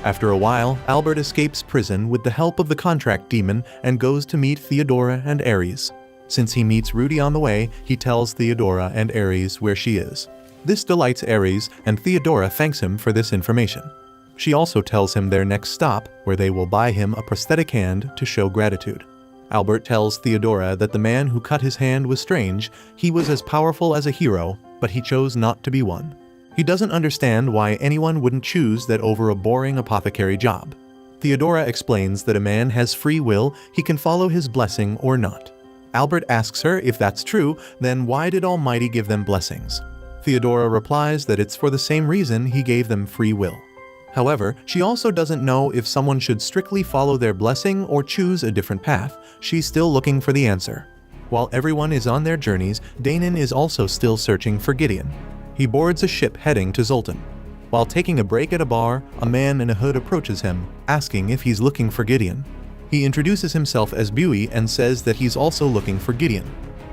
After a while, Albert escapes prison with the help of the contract demon and goes to meet Theodora and Ares. Since he meets Rudy on the way, he tells Theodora and Ares where she is. This delights Ares, and Theodora thanks him for this information. She also tells him their next stop, where they will buy him a prosthetic hand to show gratitude. Albert tells Theodora that the man who cut his hand was strange. He was as powerful as a hero, but he chose not to be one. He doesn't understand why anyone wouldn't choose that over a boring apothecary job. Theodora explains that a man has free will, he can follow his blessing or not. Albert asks her if that's true, then why did Almighty give them blessings? Theodora replies that it's for the same reason he gave them free will. However, she also doesn't know if someone should strictly follow their blessing or choose a different path. She's still looking for the answer. While everyone is on their journeys, Danon is also still searching for Gideon. He boards a ship heading to Zoltan. While taking a break at a bar, a man in a hood approaches him, asking if he's looking for Gideon. He introduces himself as Buey and says that he's also looking for Gideon.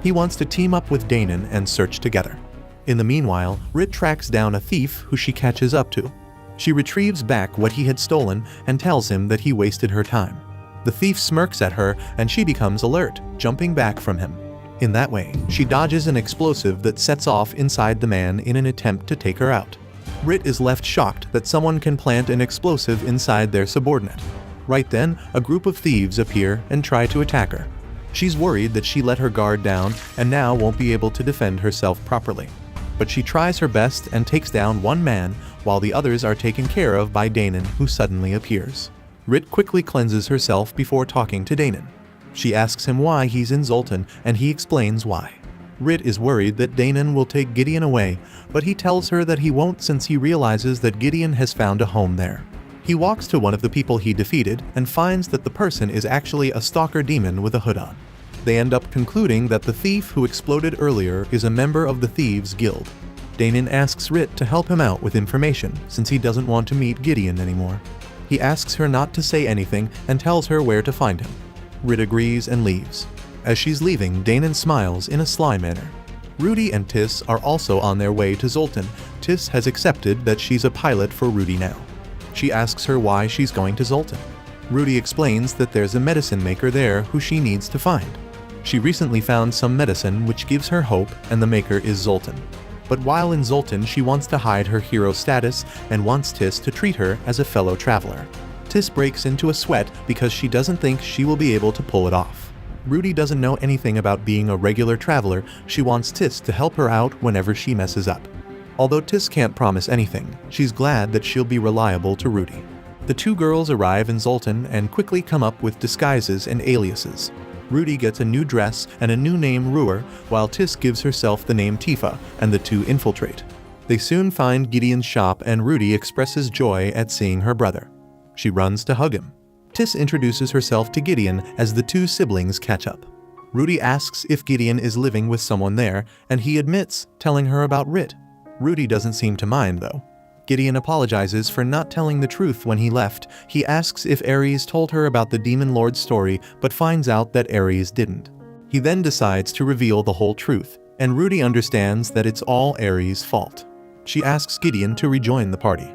He wants to team up with Danon and search together. In the meanwhile, Rit tracks down a thief who she catches up to. She retrieves back what he had stolen and tells him that he wasted her time. The thief smirks at her and she becomes alert, jumping back from him. In that way, she dodges an explosive that sets off inside the man in an attempt to take her out. Rit is left shocked that someone can plant an explosive inside their subordinate. Right then, a group of thieves appear and try to attack her. She's worried that she let her guard down and now won't be able to defend herself properly. But she tries her best and takes down one man while the others are taken care of by Danon, who suddenly appears. Rit quickly cleanses herself before talking to Danon. She asks him why he's in Zoltan, and he explains why. Rit is worried that Danon will take Gideon away, but he tells her that he won't since he realizes that Gideon has found a home there. He walks to one of the people he defeated and finds that the person is actually a stalker demon with a hood on. They end up concluding that the thief who exploded earlier is a member of the Thieves Guild. Danon asks Rit to help him out with information since he doesn't want to meet Gideon anymore. He asks her not to say anything and tells her where to find him. Rit agrees and leaves. As she's leaving, Danon smiles in a sly manner. Rudy and Tis are also on their way to Zoltan. Tis has accepted that she's a pilot for Rudy now. She asks her why she's going to Zoltan. Rudy explains that there's a medicine maker there who she needs to find. She recently found some medicine which gives her hope, and the maker is Zoltan. But while in Zoltan, she wants to hide her hero status and wants Tis to treat her as a fellow traveler. Tis breaks into a sweat because she doesn't think she will be able to pull it off. Rudy doesn't know anything about being a regular traveler. She wants Tis to help her out whenever she messes up. Although Tis can't promise anything, she's glad that she'll be reliable to Rudy. The two girls arrive in Zoltan and quickly come up with disguises and aliases. Rudy gets a new dress and a new name, Ruhr, while Tis gives herself the name Tifa, and the two infiltrate. They soon find Gideon's shop and Rudy expresses joy at seeing her brother. She runs to hug him. Tis introduces herself to Gideon as the two siblings catch up. Rudy asks if Gideon is living with someone there, and he admits, telling her about Rit. Rudy doesn't seem to mind though. Gideon apologizes for not telling the truth when he left. He asks if Ares told her about the Demon Lord's story, but finds out that Ares didn't. He then decides to reveal the whole truth, and Rudy understands that it's all Ares' fault. She asks Gideon to rejoin the party.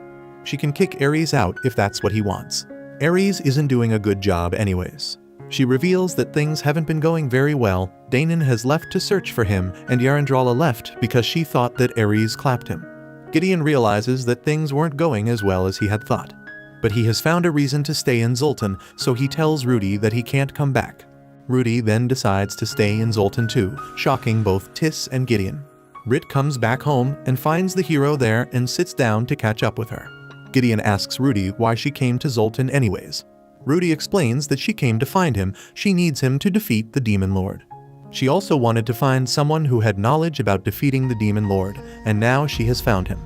She can kick Ares out if that's what he wants. Ares isn't doing a good job anyways. She reveals that things haven't been going very well. Danon has left to search for him, and Yarandrala left because she thought that Ares clapped him. Gideon realizes that things weren't going as well as he had thought. But he has found a reason to stay in Zoltan, so he tells Rudy that he can't come back. Rudy then decides to stay in Zoltan too, shocking both Tis and Gideon. Rit comes back home and finds the hero there and sits down to catch up with her. Gideon asks Rudy why she came to Zoltan anyways. Rudy explains that she came to find him. She needs him to defeat the Demon Lord. She also wanted to find someone who had knowledge about defeating the Demon Lord, and now she has found him.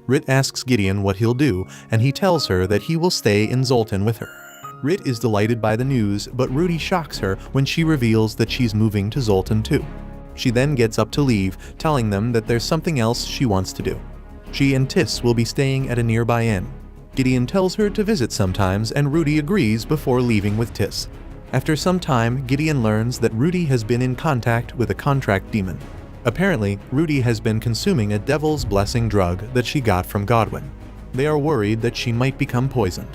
Rit asks Gideon what he'll do, and he tells her that he will stay in Zoltan with her. Rit is delighted by the news, but Rudy shocks her when she reveals that she's moving to Zoltan too. She then gets up to leave, telling them that there's something else she wants to do. She and Tis will be staying at a nearby inn. Gideon tells her to visit sometimes, and Rudy agrees before leaving with Tis. After some time, Gideon learns that Rudy has been in contact with a contract demon. Apparently, Rudy has been consuming a devil's blessing drug that she got from Godwin. They are worried that she might become poisoned.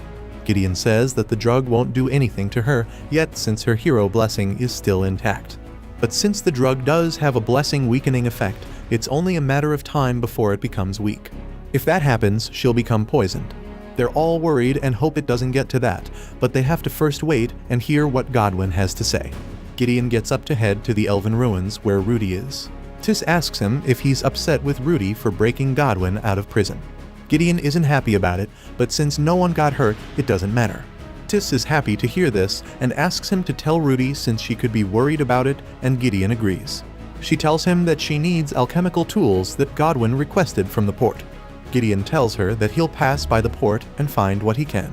Gideon says that the drug won't do anything to her yet since her hero blessing is still intact. But since the drug does have a blessing weakening effect, it's only a matter of time before it becomes weak. If that happens, she'll become poisoned. They're all worried and hope it doesn't get to that, but they have to first wait and hear what Godwin has to say. Gideon gets up to head to the Elven Ruins where Rudy is. Tis asks him if he's upset with Rudy for breaking Godwin out of prison. Gideon isn't happy about it, but since no one got hurt, it doesn't matter. Tis is happy to hear this and asks him to tell Rudy since she could be worried about it, and Gideon agrees. She tells him that she needs alchemical tools that Godwin requested from the port. Gideon tells her that he'll pass by the port and find what he can.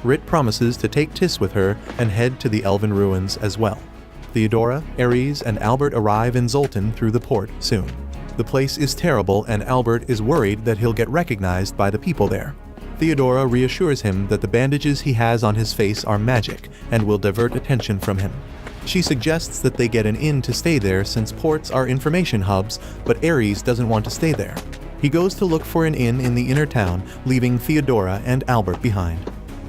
Rit promises to take Tis with her and head to the Elven Ruins as well. Theodora, Ares, and Albert arrive in Zoltan through the port soon. The place is terrible and Albert is worried that he'll get recognized by the people there. Theodora reassures him that the bandages he has on his face are magic and will divert attention from him. She suggests that they get an inn to stay there since ports are information hubs, but Ares doesn't want to stay there. He goes to look for an inn in the inner town, leaving Theodora and Albert behind.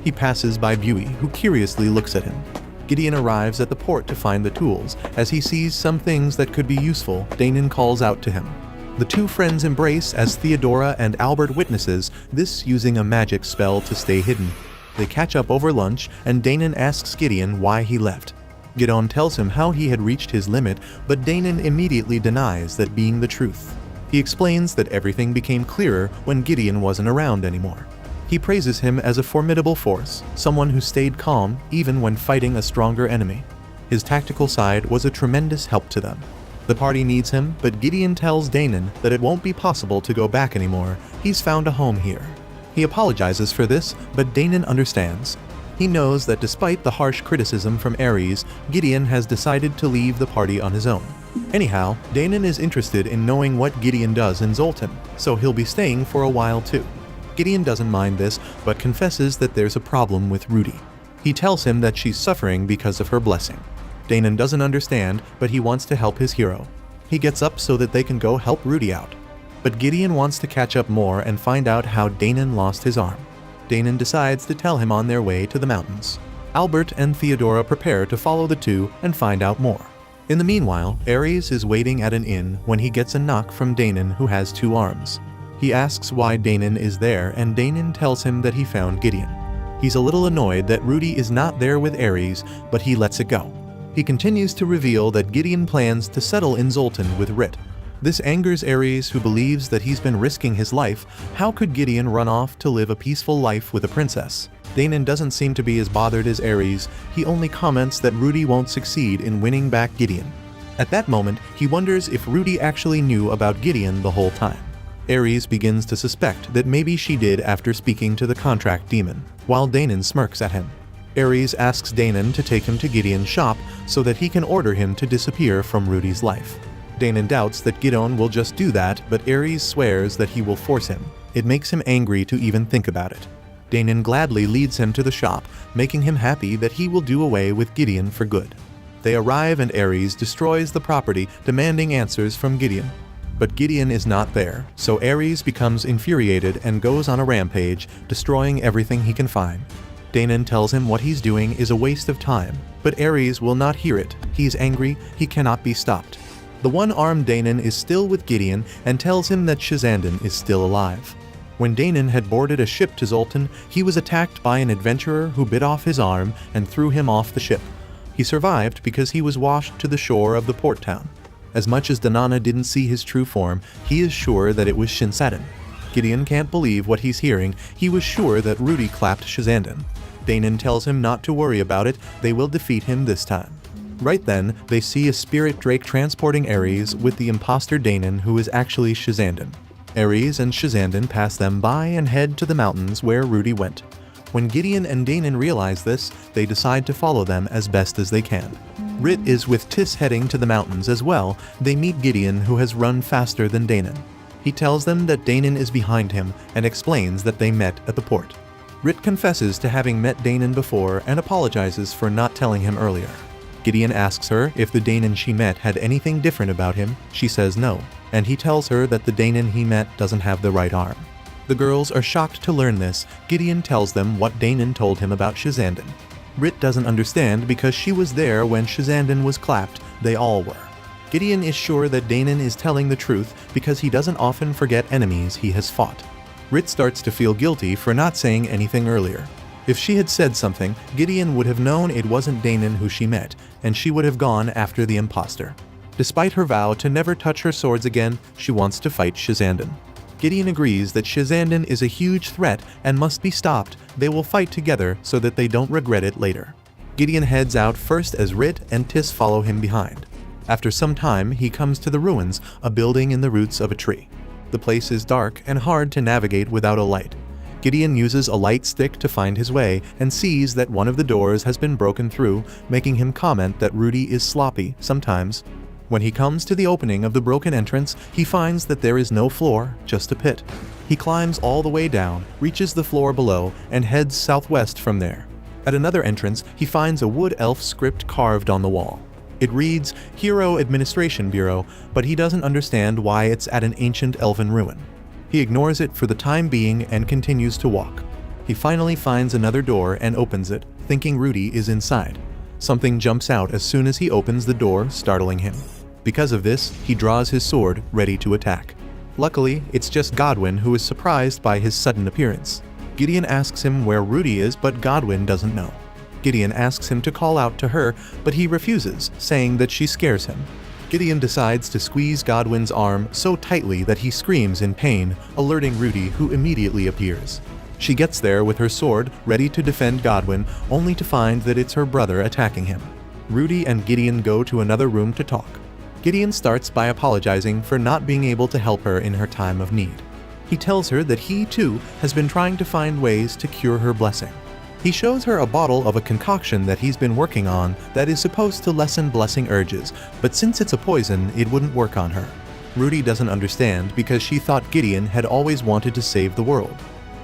He passes by Buie, who curiously looks at him. Gideon arrives at the port to find the tools. As he sees some things that could be useful, Danon calls out to him. The two friends embrace as Theodora and Albert witnesses, this using a magic spell to stay hidden. They catch up over lunch, and Danon asks Gideon why he left. Gideon tells him how he had reached his limit, but Danon immediately denies that being the truth. He explains that everything became clearer when Gideon wasn't around anymore. He praises him as a formidable force, someone who stayed calm even when fighting a stronger enemy. His tactical side was a tremendous help to them. The party needs him, but Gideon tells Danon that it won't be possible to go back anymore. He's found a home here. He apologizes for this, but Danon understands. He knows that despite the harsh criticism from Ares, Gideon has decided to leave the party on his own. Anyhow, Danon is interested in knowing what Gideon does in Zoltan, so he'll be staying for a while too. Gideon doesn't mind this, but confesses that there's a problem with Rudy. He tells him that she's suffering because of her blessing. Danon doesn't understand, but he wants to help his hero. He gets up so that they can go help Rudy out. But Gideon wants to catch up more and find out how Danon lost his arm. Danon decides to tell him on their way to the mountains. Albert and Theodora prepare to follow the two and find out more. In the meanwhile, Ares is waiting at an inn when he gets a knock from Danon, who has 2 arms. He asks why Danon is there, and Danon tells him that he found Gideon. He's a little annoyed that Rudy is not there with Ares, but he lets it go. He continues to reveal that Gideon plans to settle in Zoltan with Rit. This angers Ares, who believes that he's been risking his life. How could Gideon run off to live a peaceful life with a princess? Danon doesn't seem to be as bothered as Ares. He only comments that Rudy won't succeed in winning back Gideon. At that moment, he wonders if Rudy actually knew about Gideon the whole time. Ares begins to suspect that maybe she did after speaking to the contract demon, while Danon smirks at him. Ares asks Danon to take him to Gideon's shop so that he can order him to disappear from Rudy's life. Danon doubts that Gideon will just do that, but Ares swears that he will force him. It makes him angry to even think about it. Danon gladly leads him to the shop, making him happy that he will do away with Gideon for good. They arrive and Ares destroys the property, demanding answers from Gideon. But Gideon is not there, so Ares becomes infuriated and goes on a rampage, destroying everything he can find. Danon tells him what he's doing is a waste of time, but Ares will not hear it. He's angry, he cannot be stopped. The one-armed Danon is still with Gideon and tells him that Shazandan is still alive. When Danon had boarded a ship to Zoltan, he was attacked by an adventurer who bit off his arm and threw him off the ship. He survived because he was washed to the shore of the port town. As much as Danana didn't see his true form, he is sure that it was Shinsadan. Gideon can't believe what he's hearing. He was sure that Rudy clapped Shazandan. Danon tells him not to worry about it, they will defeat him this time. Right then, they see a spirit drake transporting Ares with the imposter Danon, who is actually Shazandan. Ares and Shazandan pass them by and head to the mountains where Rudy went. When Gideon and Danon realize this, they decide to follow them as best as they can. Rit is with Tis heading to the mountains as well. They meet Gideon, who has run faster than Danon. He tells them that Danon is behind him and explains that they met at the port. Rit confesses to having met Danon before and apologizes for not telling him earlier. Gideon asks her if the Danon she met had anything different about him. She says no, and he tells her that the Danon he met doesn't have the right arm. The girls are shocked to learn this. Gideon tells them what Danon told him about Shizandin. Rit doesn't understand because she was there when Shizandin was clapped. They all were. Gideon is sure that Danon is telling the truth because he doesn't often forget enemies he has fought. Rit starts to feel guilty for not saying anything earlier. If she had said something, Gideon would have known it wasn't Danon who she met, and she would have gone after the imposter. Despite her vow to never touch her swords again, she wants to fight Shizandin. Gideon agrees that Shizandin is a huge threat and must be stopped. They will fight together so that they don't regret it later. Gideon heads out first as Rit and Tis follow him behind. After some time, he comes to the ruins, a building in the roots of a tree. The place is dark and hard to navigate without a light. Gideon uses a light stick to find his way and sees that one of the doors has been broken through, making him comment that Rudy is sloppy sometimes. When he comes to the opening of the broken entrance, he finds that there is no floor, just a pit. He climbs all the way down, reaches the floor below, and heads southwest from there. At another entrance, he finds a wood elf script carved on the wall. It reads, Hero Administration Bureau, but he doesn't understand why it's at an ancient elven ruin. He ignores it for the time being and continues to walk. He finally finds another door and opens it, thinking Rudy is inside. Something jumps out as soon as he opens the door, startling him. Because of this, he draws his sword, ready to attack. Luckily, it's just Godwin who is surprised by his sudden appearance. Gideon asks him where Rudy is, but Godwin doesn't know. Gideon asks him to call out to her, but he refuses, saying that she scares him. Gideon decides to squeeze Godwin's arm so tightly that he screams in pain, alerting Rudy, who immediately appears. She gets there with her sword, ready to defend Godwin, only to find that it's her brother attacking him. Rudy and Gideon go to another room to talk. Gideon starts by apologizing for not being able to help her in her time of need. He tells her that he, too, has been trying to find ways to cure her blessing. He shows her a bottle of a concoction that he's been working on that is supposed to lessen blessing urges, but since it's a poison, it wouldn't work on her. Rudy doesn't understand because she thought Gideon had always wanted to save the world.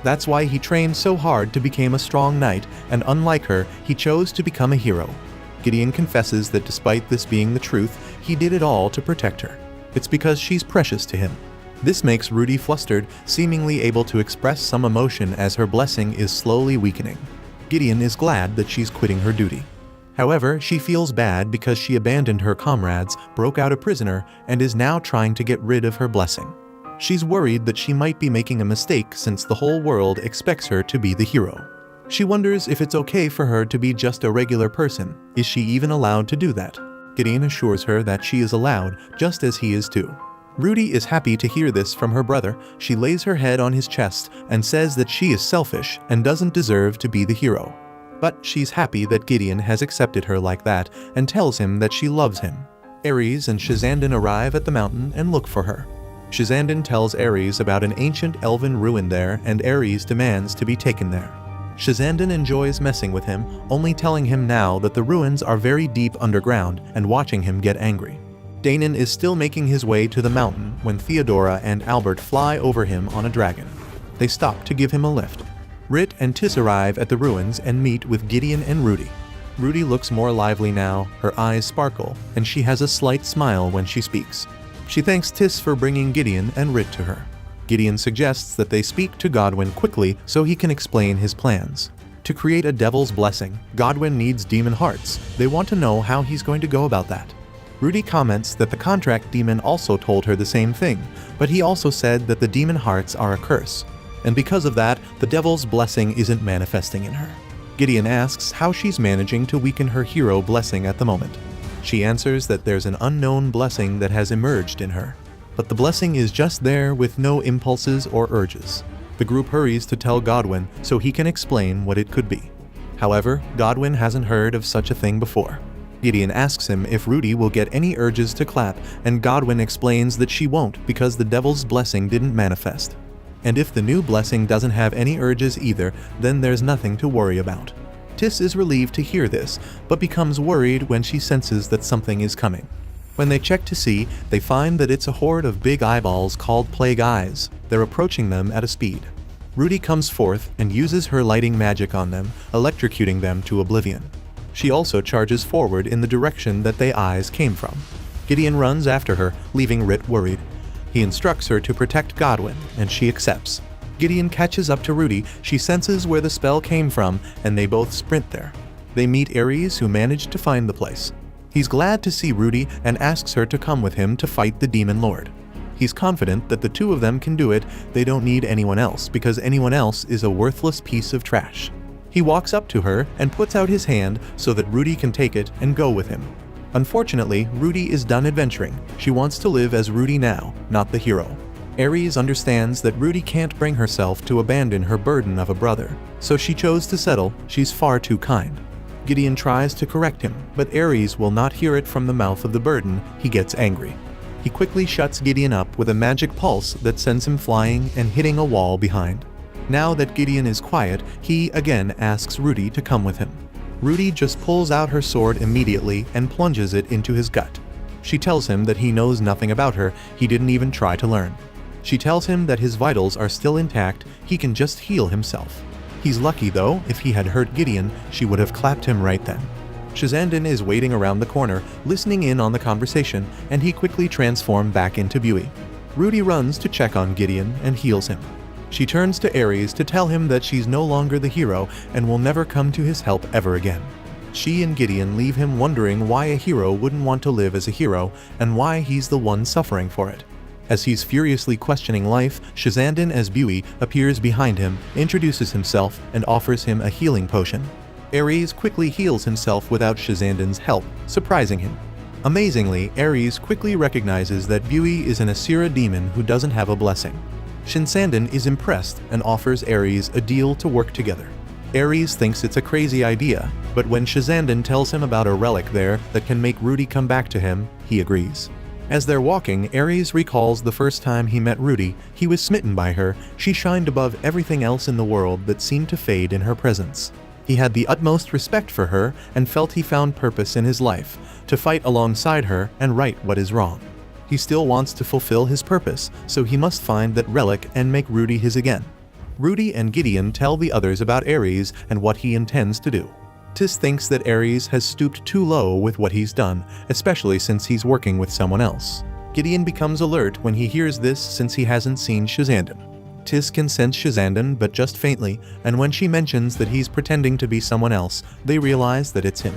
That's why he trained so hard to become a strong knight, and unlike her, he chose to become a hero. Gideon confesses that despite this being the truth, he did it all to protect her. It's because she's precious to him. This makes Rudy flustered, seemingly able to express some emotion as her blessing is slowly weakening. Gideon is glad that she's quitting her duty. However, she feels bad because she abandoned her comrades, broke out a prisoner, and is now trying to get rid of her blessing. She's worried that she might be making a mistake since the whole world expects her to be the hero. She wonders if it's okay for her to be just a regular person. Is she even allowed to do that? Gideon assures her that she is allowed, just as he is too. Rudy is happy to hear this from her brother. She lays her head on his chest and says that she is selfish and doesn't deserve to be the hero. But she's happy that Gideon has accepted her like that and tells him that she loves him. Ares and Shizandin arrive at the mountain and look for her. Shizandin tells Ares about an ancient elven ruin there, and Ares demands to be taken there. Shizandin enjoys messing with him, only telling him now that the ruins are very deep underground and watching him get angry. Danon is still making his way to the mountain when Theodora and Albert fly over him on a dragon. They stop to give him a lift. Rit and Tis arrive at the ruins and meet with Gideon and Rudy. Rudy looks more lively now, her eyes sparkle, and she has a slight smile when she speaks. She thanks Tis for bringing Gideon and Rit to her. Gideon suggests that they speak to Godwin quickly so he can explain his plans. To create a devil's blessing, Godwin needs demon hearts. They want to know how he's going to go about that. Rudy comments that the contract demon also told her the same thing, but he also said that the demon hearts are a curse. And because of that, the devil's blessing isn't manifesting in her. Gideon asks how she's managing to weaken her hero blessing at the moment. She answers that there's an unknown blessing that has emerged in her. But the blessing is just there with no impulses or urges. The group hurries to tell Godwin so he can explain what it could be. However, Godwin hasn't heard of such a thing before. Gideon asks him if Rudy will get any urges to clap, and Godwin explains that she won't because the devil's blessing didn't manifest. And if the new blessing doesn't have any urges either, then there's nothing to worry about. Tis is relieved to hear this, but becomes worried when she senses that something is coming. When they check to see, they find that it's a horde of big eyeballs called plague eyes. They're approaching them at a speed. Rudy comes forth and uses her lighting magic on them, electrocuting them to oblivion. She also charges forward in the direction that the eyes came from. Gideon runs after her, leaving Rit worried. He instructs her to protect Godwin, and she accepts. Gideon catches up to Rudy, she senses where the spell came from, and they both sprint there. They meet Ares, who managed to find the place. He's glad to see Rudy and asks her to come with him to fight the Demon Lord. He's confident that the two of them can do it, they don't need anyone else because anyone else is a worthless piece of trash. He walks up to her and puts out his hand so that Rudy can take it and go with him. Unfortunately, Rudy is done adventuring. She wants to live as Rudy now, not the hero. Ares understands that Rudy can't bring herself to abandon her burden of a brother, so she chose to settle. She's far too kind. Gideon tries to correct him, but Ares will not hear it from the mouth of the burden. He gets angry. He quickly shuts Gideon up with a magic pulse that sends him flying and hitting a wall behind. Now that Gideon is quiet, he again asks Rudy to come with him. Rudy just pulls out her sword immediately and plunges it into his gut. She tells him that he knows nothing about her, he didn't even try to learn. She tells him that his vitals are still intact, he can just heal himself. He's lucky though, if he had hurt Gideon, she would have clapped him right then. Shizanden is waiting around the corner, listening in on the conversation, and he quickly transforms back into Bui. Rudy runs to check on Gideon and heals him. She turns to Ares to tell him that she's no longer the hero and will never come to his help ever again. She and Gideon leave him wondering why a hero wouldn't want to live as a hero and why he's the one suffering for it. As he's furiously questioning life, Shizanden as Bui appears behind him, introduces himself, and offers him a healing potion. Ares quickly heals himself without Shizanden's help, surprising him. Amazingly, Ares quickly recognizes that Bui is an Asura demon who doesn't have a blessing. Shizanden is impressed and offers Ares a deal to work together. Ares thinks it's a crazy idea, but when Shizanden tells him about a relic there that can make Rudy come back to him, he agrees. As they're walking, Ares recalls the first time he met Rudy. He was smitten by her. She shined above everything else in the world that seemed to fade in her presence. He had the utmost respect for her and felt he found purpose in his life, to fight alongside her and right what is wrong. He still wants to fulfill his purpose, so he must find that relic and make Rudy his again. Rudy and Gideon tell the others about Ares and what he intends to do. Tis thinks that Ares has stooped too low with what he's done, especially since he's working with someone else. Gideon becomes alert when he hears this since he hasn't seen Shizanden. Tis can sense Shizanden but just faintly, and when she mentions that he's pretending to be someone else, they realize that it's him.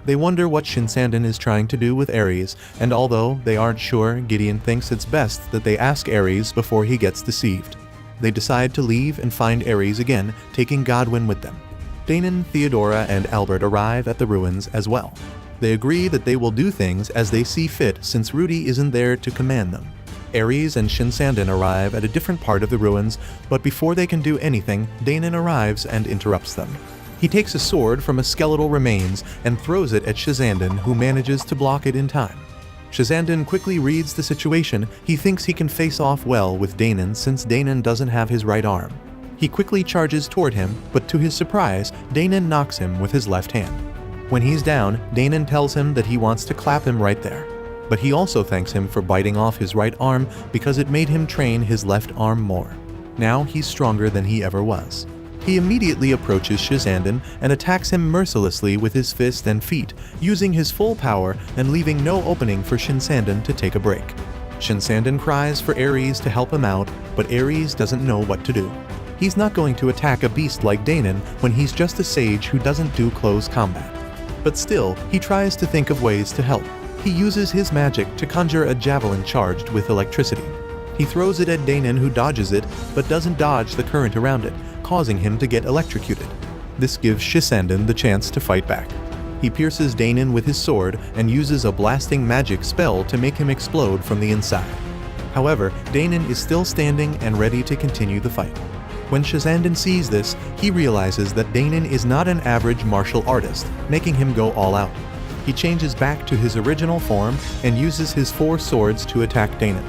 They wonder what Shizanden is trying to do with Ares, and although they aren't sure, Gideon thinks it's best that they ask Ares before he gets deceived. They decide to leave and find Ares again, taking Godwin with them. Danon, Theodora, and Albert arrive at the ruins as well. They agree that they will do things as they see fit since Rudy isn't there to command them. Ares and Shizanden arrive at a different part of the ruins, but before they can do anything, Danon arrives and interrupts them. He takes a sword from a skeletal remains and throws it at Shizanden, who manages to block it in time. Shizanden quickly reads the situation. He thinks he can face off well with Danon since Danon doesn't have his right arm. He quickly charges toward him, but to his surprise, Danon knocks him with his left hand. When he's down, Danon tells him that he wants to clap him right there. But he also thanks him for biting off his right arm because it made him train his left arm more. Now he's stronger than he ever was. He immediately approaches Shizanden and attacks him mercilessly with his fist and feet, using his full power and leaving no opening for Shizanden to take a break. Shizanden cries for Ares to help him out, but Ares doesn't know what to do. He's not going to attack a beast like Danon when he's just a sage who doesn't do close combat. But still, he tries to think of ways to help. He uses his magic to conjure a javelin charged with electricity. He throws it at Danon, who dodges it, but doesn't dodge the current around it, causing him to get electrocuted. This gives Shizanden the chance to fight back. He pierces Danon with his sword and uses a blasting magic spell to make him explode from the inside. However, Danon is still standing and ready to continue the fight. When Shizanden sees this, he realizes that Danon is not an average martial artist, making him go all out. He changes back to his original form and uses his 4 swords to attack Danon.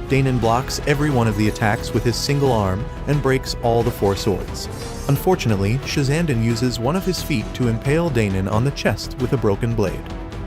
Danon blocks every one of the attacks with his single arm and breaks all the 4 swords. Unfortunately, Shizanden uses one of his feet to impale Danon on the chest with a broken blade.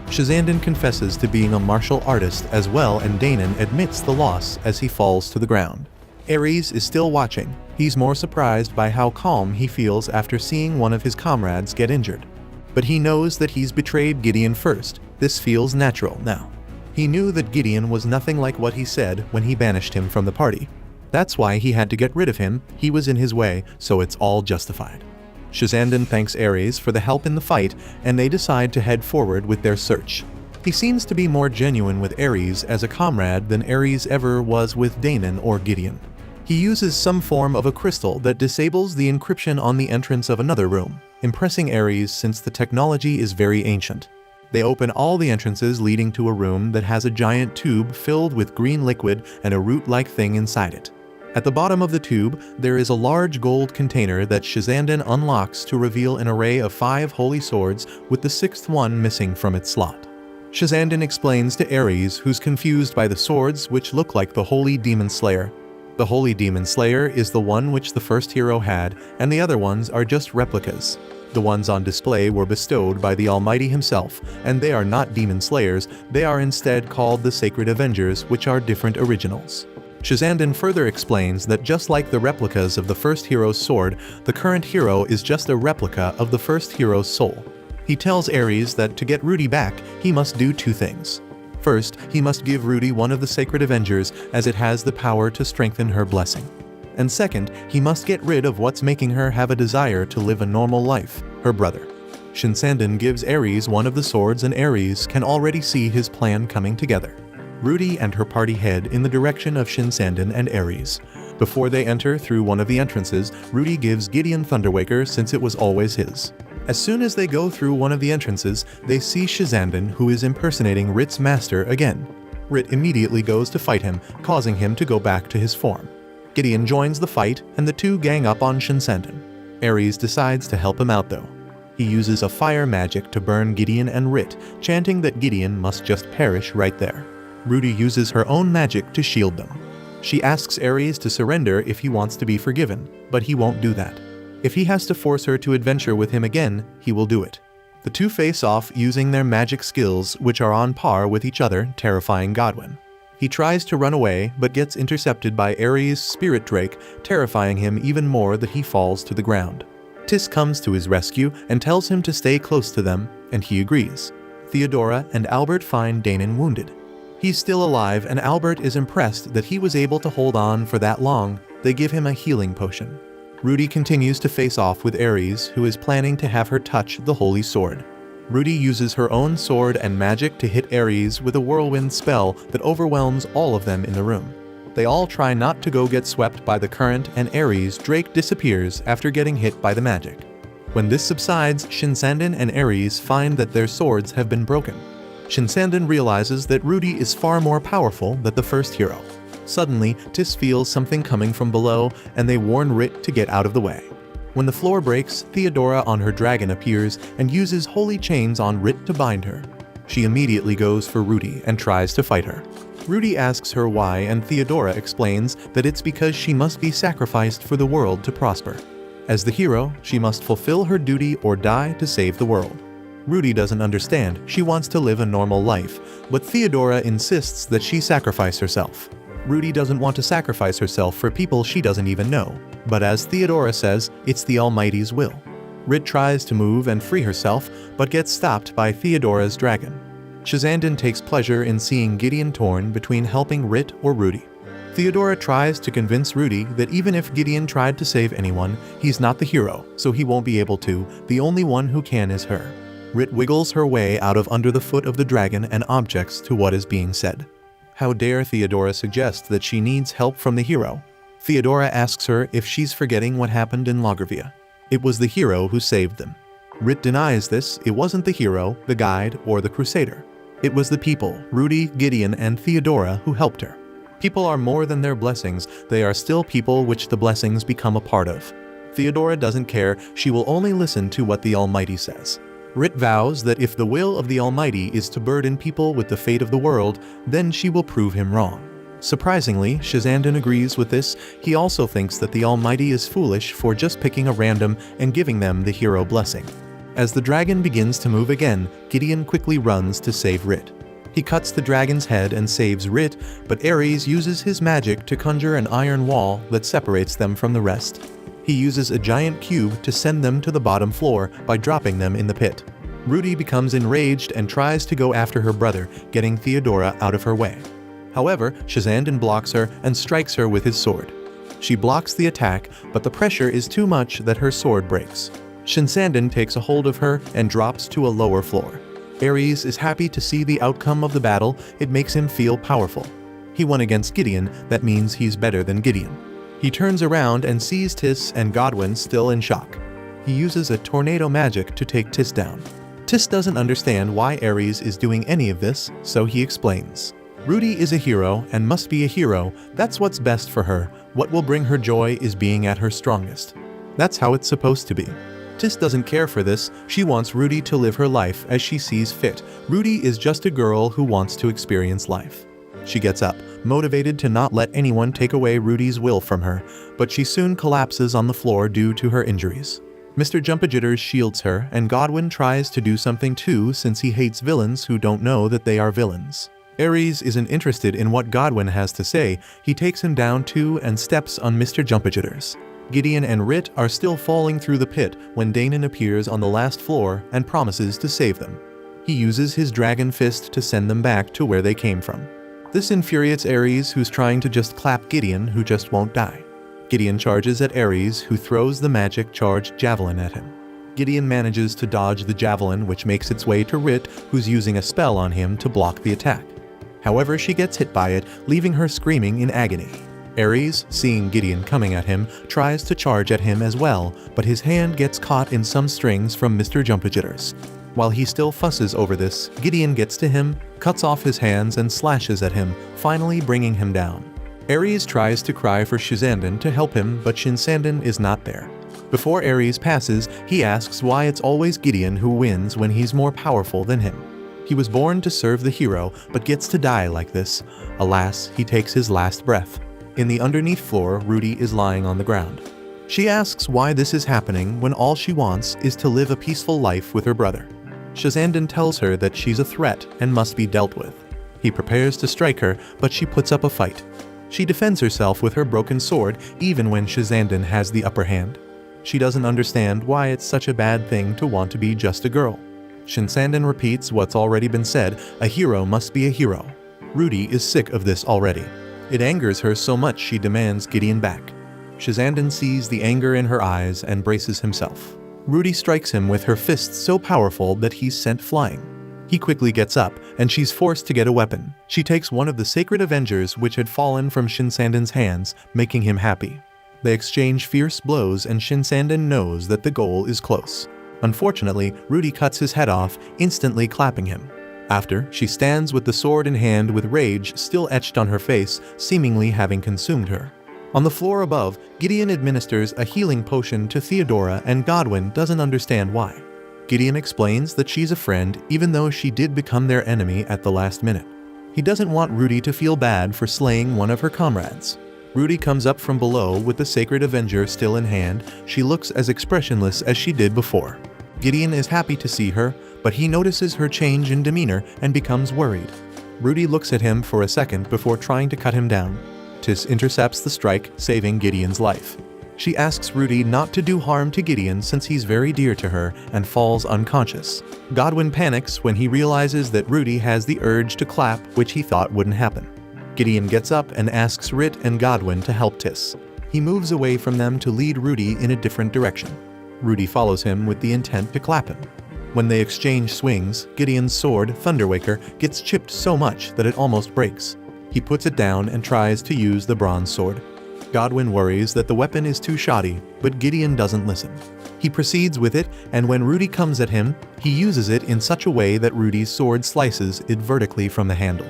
Shizanden confesses to being a martial artist as well, and Danon admits the loss as he falls to the ground. Ares is still watching. He's more surprised by how calm he feels after seeing one of his comrades get injured. But he knows that he's betrayed Gideon first. This feels natural now. He knew that Gideon was nothing like what he said when he banished him from the party. That's why he had to get rid of him. He was in his way, so it's all justified. Shizanden thanks Ares for the help in the fight, and they decide to head forward with their search. He seems to be more genuine with Ares as a comrade than Ares ever was with Danon or Gideon. He uses some form of a crystal that disables the encryption on the entrance of another room, impressing Ares since the technology is very ancient. They open all the entrances leading to a room that has a giant tube filled with green liquid and a root-like thing inside it. At the bottom of the tube, there is a large gold container that Shizanden unlocks to reveal an array of 5 holy swords with the 6th one missing from its slot. Shizanden explains to Ares, who's confused by the swords which look like the Holy Demon Slayer. The Holy Demon Slayer is the one which the first hero had, and the other ones are just replicas. The ones on display were bestowed by the Almighty himself, and they are not Demon Slayers, they are instead called the Sacred Avengers, which are different originals. Shizanden further explains that just like the replicas of the first hero's sword, the current hero is just a replica of the first hero's soul. He tells Ares that to get Rudy back, he must do 2 things. First, he must give Rudy one of the Sacred Avengers, as it has the power to strengthen her blessing. And second, he must get rid of what's making her have a desire to live a normal life, her brother. Shizanden gives Ares one of the swords, and Ares can already see his plan coming together. Rudy and her party head in the direction of Shizanden and Ares. Before they enter through one of the entrances, Rudy gives Gideon Thunderwaker since it was always his. As soon as they go through one of the entrances, they see Shizanden, who is impersonating Rit's master again. Rit immediately goes to fight him, causing him to go back to his form. Gideon joins the fight, and the two gang up on Shizanden. Ares decides to help him out though. He uses a fire magic to burn Gideon and Rit, chanting that Gideon must just perish right there. Rudy uses her own magic to shield them. She asks Ares to surrender if he wants to be forgiven, but he won't do that. If he has to force her to adventure with him again, he will do it. The two face off using their magic skills, which are on par with each other, terrifying Godwin. He tries to run away, but gets intercepted by Ares' spirit drake, terrifying him even more that he falls to the ground. Tis comes to his rescue and tells him to stay close to them, and he agrees. Theodora and Albert find Danon wounded. He's still alive, and Albert is impressed that he was able to hold on for that long. They give him a healing potion. Rudy continues to face off with Ares, who is planning to have her touch the holy sword. Rudy uses her own sword and magic to hit Ares with a whirlwind spell that overwhelms all of them in the room. They all try not to go get swept by the current, and Ares' drake disappears after getting hit by the magic. When this subsides, Shizanden and Ares find that their swords have been broken. Shizanden realizes that Rudy is far more powerful than the first hero. Suddenly, Tis feels something coming from below, and they warn Rit to get out of the way. When the floor breaks, Theodora on her dragon appears and uses holy chains on Rit to bind her. She immediately goes for Rudy and tries to fight her. Rudy asks her why, and Theodora explains that it's because she must be sacrificed for the world to prosper. As the hero, she must fulfill her duty or die to save the world. Rudy doesn't understand. She wants to live a normal life, but Theodora insists that she sacrifice herself. Rudy doesn't want to sacrifice herself for people she doesn't even know, but as Theodora says, it's the Almighty's will. Rit tries to move and free herself, but gets stopped by Theodora's dragon. Shizanden takes pleasure in seeing Gideon torn between helping Rit or Rudy. Theodora tries to convince Rudy that even if Gideon tried to save anyone, he's not the hero, so he won't be able to. The only one who can is her. Rit wiggles her way out of under the foot of the dragon and objects to what is being said. How dare Theodora suggest that she needs help from the hero? Theodora asks her if she's forgetting what happened in Logravia. It was the hero who saved them. Rit denies this. It wasn't the hero, the guide, or the crusader. It was the people, Rudy, Gideon, and Theodora, who helped her. People are more than their blessings. They are still people which the blessings become a part of. Theodora doesn't care. She will only listen to what the Almighty says. Rit vows that if the will of the Almighty is to burden people with the fate of the world, then she will prove him wrong. Surprisingly, Shizanden agrees with this. He also thinks that the Almighty is foolish for just picking a random and giving them the hero blessing. As the dragon begins to move again, Gideon quickly runs to save Rit. He cuts the dragon's head and saves Rit, but Ares uses his magic to conjure an iron wall that separates them from the rest. He uses a giant cube to send them to the bottom floor by dropping them in the pit. Rudy becomes enraged and tries to go after her brother, getting Theodora out of her way. However, Shizanden blocks her and strikes her with his sword. She blocks the attack, but the pressure is too much that her sword breaks. Shinsandan takes a hold of her and drops to a lower floor. Ares is happy to see the outcome of the battle. It makes him feel powerful. He won against Gideon, that means he's better than Gideon. He turns around and sees Tis and Godwin still in shock. He uses a tornado magic to take Tis down. Tis doesn't understand why Ares is doing any of this, so he explains. Rudy is a hero and must be a hero. That's what's best for her. What will bring her joy is being at her strongest. That's how it's supposed to be. Tis doesn't care for this. She wants Rudy to live her life as she sees fit. Rudy is just a girl who wants to experience life. She gets up, motivated to not let anyone take away Rudy's will from her, but she soon collapses on the floor due to her injuries. Mr. Jumpajitters shields her, and Godwin tries to do something too since he hates villains who don't know that they are villains. Ares isn't interested in what Godwin has to say. He takes him down too and steps on Mr. Jumpajitters. Gideon and Rit are still falling through the pit when Danon appears on the last floor and promises to save them. He uses his dragon fist to send them back to where they came from. This infuriates Ares, who's trying to just clap Gideon, who just won't die. Gideon charges at Ares, who throws the magic charged javelin at him. Gideon manages to dodge the javelin, which makes its way to Rit, who's using a spell on him to block the attack. However, she gets hit by it, leaving her screaming in agony. Ares, seeing Gideon coming at him, tries to charge at him as well, but his hand gets caught in some strings from Mr. Jumpajitters. While he still fusses over this, Gideon gets to him, cuts off his hands and slashes at him, finally bringing him down. Ares tries to cry for Shinsandan to help him, but Shinsandan is not there. Before Ares passes, he asks why it's always Gideon who wins when he's more powerful than him. He was born to serve the hero, but gets to die like this. Alas, he takes his last breath. In the underneath floor, Rudy is lying on the ground. She asks why this is happening when all she wants is to live a peaceful life with her brother. Shinsandan tells her that she's a threat and must be dealt with. He prepares to strike her, but she puts up a fight. She defends herself with her broken sword even when Shinsandan has the upper hand. She doesn't understand why it's such a bad thing to want to be just a girl. Shinsandan repeats what's already been said, a hero must be a hero. Rudy is sick of this already. It angers her so much she demands Gideon back. Shinsandan sees the anger in her eyes and braces himself. Rudy strikes him with her fists so powerful that he's sent flying. He quickly gets up, and she's forced to get a weapon. She takes one of the sacred Avengers which had fallen from Shinsandan's hands, making him happy. They exchange fierce blows and Shinsandan knows that the goal is close. Unfortunately, Rudy cuts his head off, instantly clapping him. After, she stands with the sword in hand with rage still etched on her face, seemingly having consumed her. On the floor above, Gideon administers a healing potion to Theodora and Godwin doesn't understand why. Gideon explains that she's a friend even though she did become their enemy at the last minute. He doesn't want Rudy to feel bad for slaying one of her comrades. Rudy comes up from below with the sacred Avenger still in hand. She looks as expressionless as she did before. Gideon is happy to see her, but he notices her change in demeanor and becomes worried. Rudy looks at him for a second before trying to cut him down. Tis intercepts the strike, saving Gideon's life. She asks Rudy not to do harm to Gideon since he's very dear to her and falls unconscious. Godwin panics when he realizes that Rudy has the urge to clap, which he thought wouldn't happen. Gideon gets up and asks Rit and Godwin to help Tis. He moves away from them to lead Rudy in a different direction. Rudy follows him with the intent to clap him. When they exchange swings, Gideon's sword, Thunderwaker, gets chipped so much that it almost breaks. He puts it down and tries to use the bronze sword. Godwin worries that the weapon is too shoddy, but Gideon doesn't listen. He proceeds with it, and when Rudy comes at him, he uses it in such a way that Rudy's sword slices it vertically from the handle.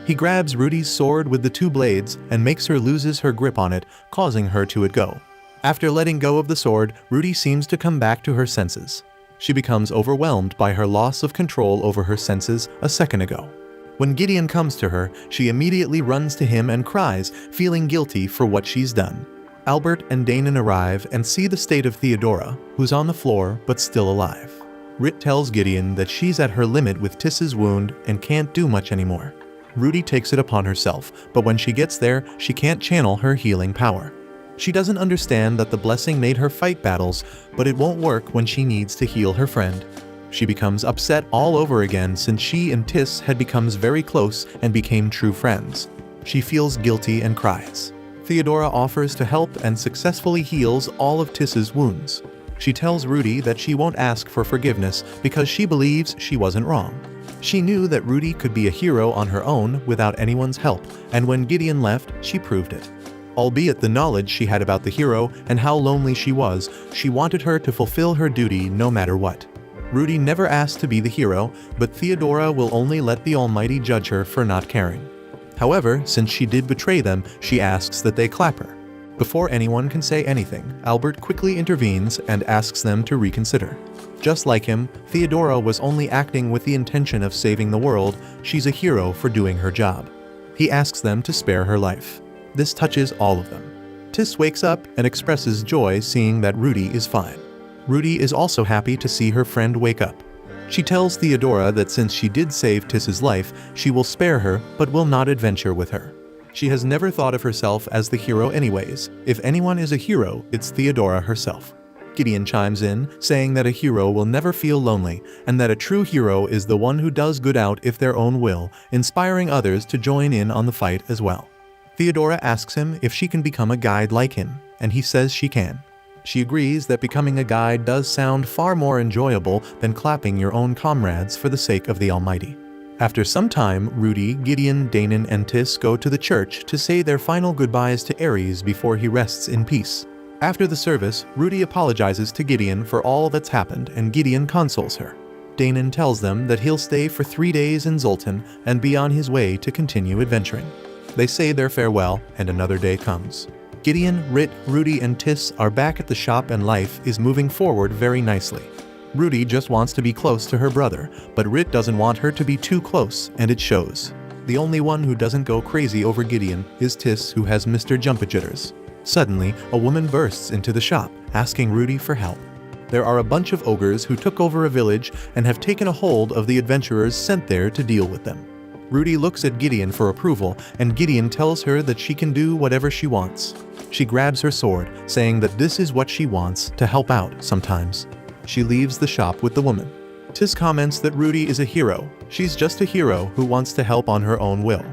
He grabs Rudy's sword with the two blades and makes her loses her grip on it, causing her to let go. After letting go of the sword, Rudy seems to come back to her senses. She becomes overwhelmed by her loss of control over her senses a second ago. When Gideon comes to her, she immediately runs to him and cries, feeling guilty for what she's done. Albert and Danon arrive and see the state of Theodora, who's on the floor but still alive. Rit tells Gideon that she's at her limit with Tiss's wound and can't do much anymore. Rudy takes it upon herself, but when she gets there, she can't channel her healing power. She doesn't understand that the blessing made her fight battles, but it won't work when she needs to heal her friend. She becomes upset all over again since she and Tiss had become very close and became true friends. She feels guilty and cries. Theodora offers to help and successfully heals all of Tiss's wounds. She tells Rudy that she won't ask for forgiveness because she believes she wasn't wrong. She knew that Rudy could be a hero on her own without anyone's help, and when Gideon left, she proved it. Albeit the knowledge she had about the hero and how lonely she was, she wanted her to fulfill her duty no matter what. Rudy never asked to be the hero, but Theodora will only let the Almighty judge her for not caring. However, since she did betray them, she asks that they clap her. Before anyone can say anything, Albert quickly intervenes and asks them to reconsider. Just like him, Theodora was only acting with the intention of saving the world. She's a hero for doing her job. He asks them to spare her life. This touches all of them. Tiss wakes up and expresses joy seeing that Rudy is fine. Rudy is also happy to see her friend wake up. She tells Theodora that since she did save Tiss's life, she will spare her but will not adventure with her. She has never thought of herself as the hero anyways. If anyone is a hero, it's Theodora herself. Gideon chimes in, saying that a hero will never feel lonely, and that a true hero is the one who does good out if their own will, inspiring others to join in on the fight as well. Theodora asks him if she can become a guide like him, and he says she can. She agrees that becoming a guide does sound far more enjoyable than clapping your own comrades for the sake of the Almighty. After some time, Rudy, Gideon, Danon, and Tiss go to the church to say their final goodbyes to Ares before he rests in peace. After the service, Rudy apologizes to Gideon for all that's happened and Gideon consoles her. Danon tells them that he'll stay for 3 days in Zoltan and be on his way to continue adventuring. They say their farewell and another day comes. Gideon, Rit, Rudy, and Tiss are back at the shop and life is moving forward very nicely. Rudy just wants to be close to her brother, but Rit doesn't want her to be too close, and it shows. The only one who doesn't go crazy over Gideon is Tiss, who has Mr. Jumpajitters. Suddenly, a woman bursts into the shop, asking Rudy for help. There are a bunch of ogres who took over a village and have taken a hold of the adventurers sent there to deal with them. Rudy looks at Gideon for approval, and Gideon tells her that she can do whatever she wants. She grabs her sword, saying that this is what she wants, to help out sometimes. She leaves the shop with the woman. Tiss comments that Rudy is a hero. She's just a hero who wants to help on her own will.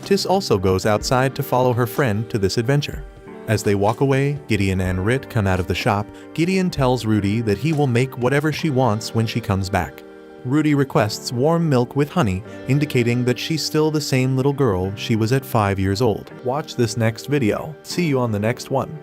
Tiss also goes outside to follow her friend to this adventure. As they walk away, Gideon and Rit come out of the shop. Gideon tells Rudy that he will make whatever she wants when she comes back. Rudy requests warm milk with honey, indicating that she's still the same little girl she was at 5 years old. Watch this next video. See you on the next one.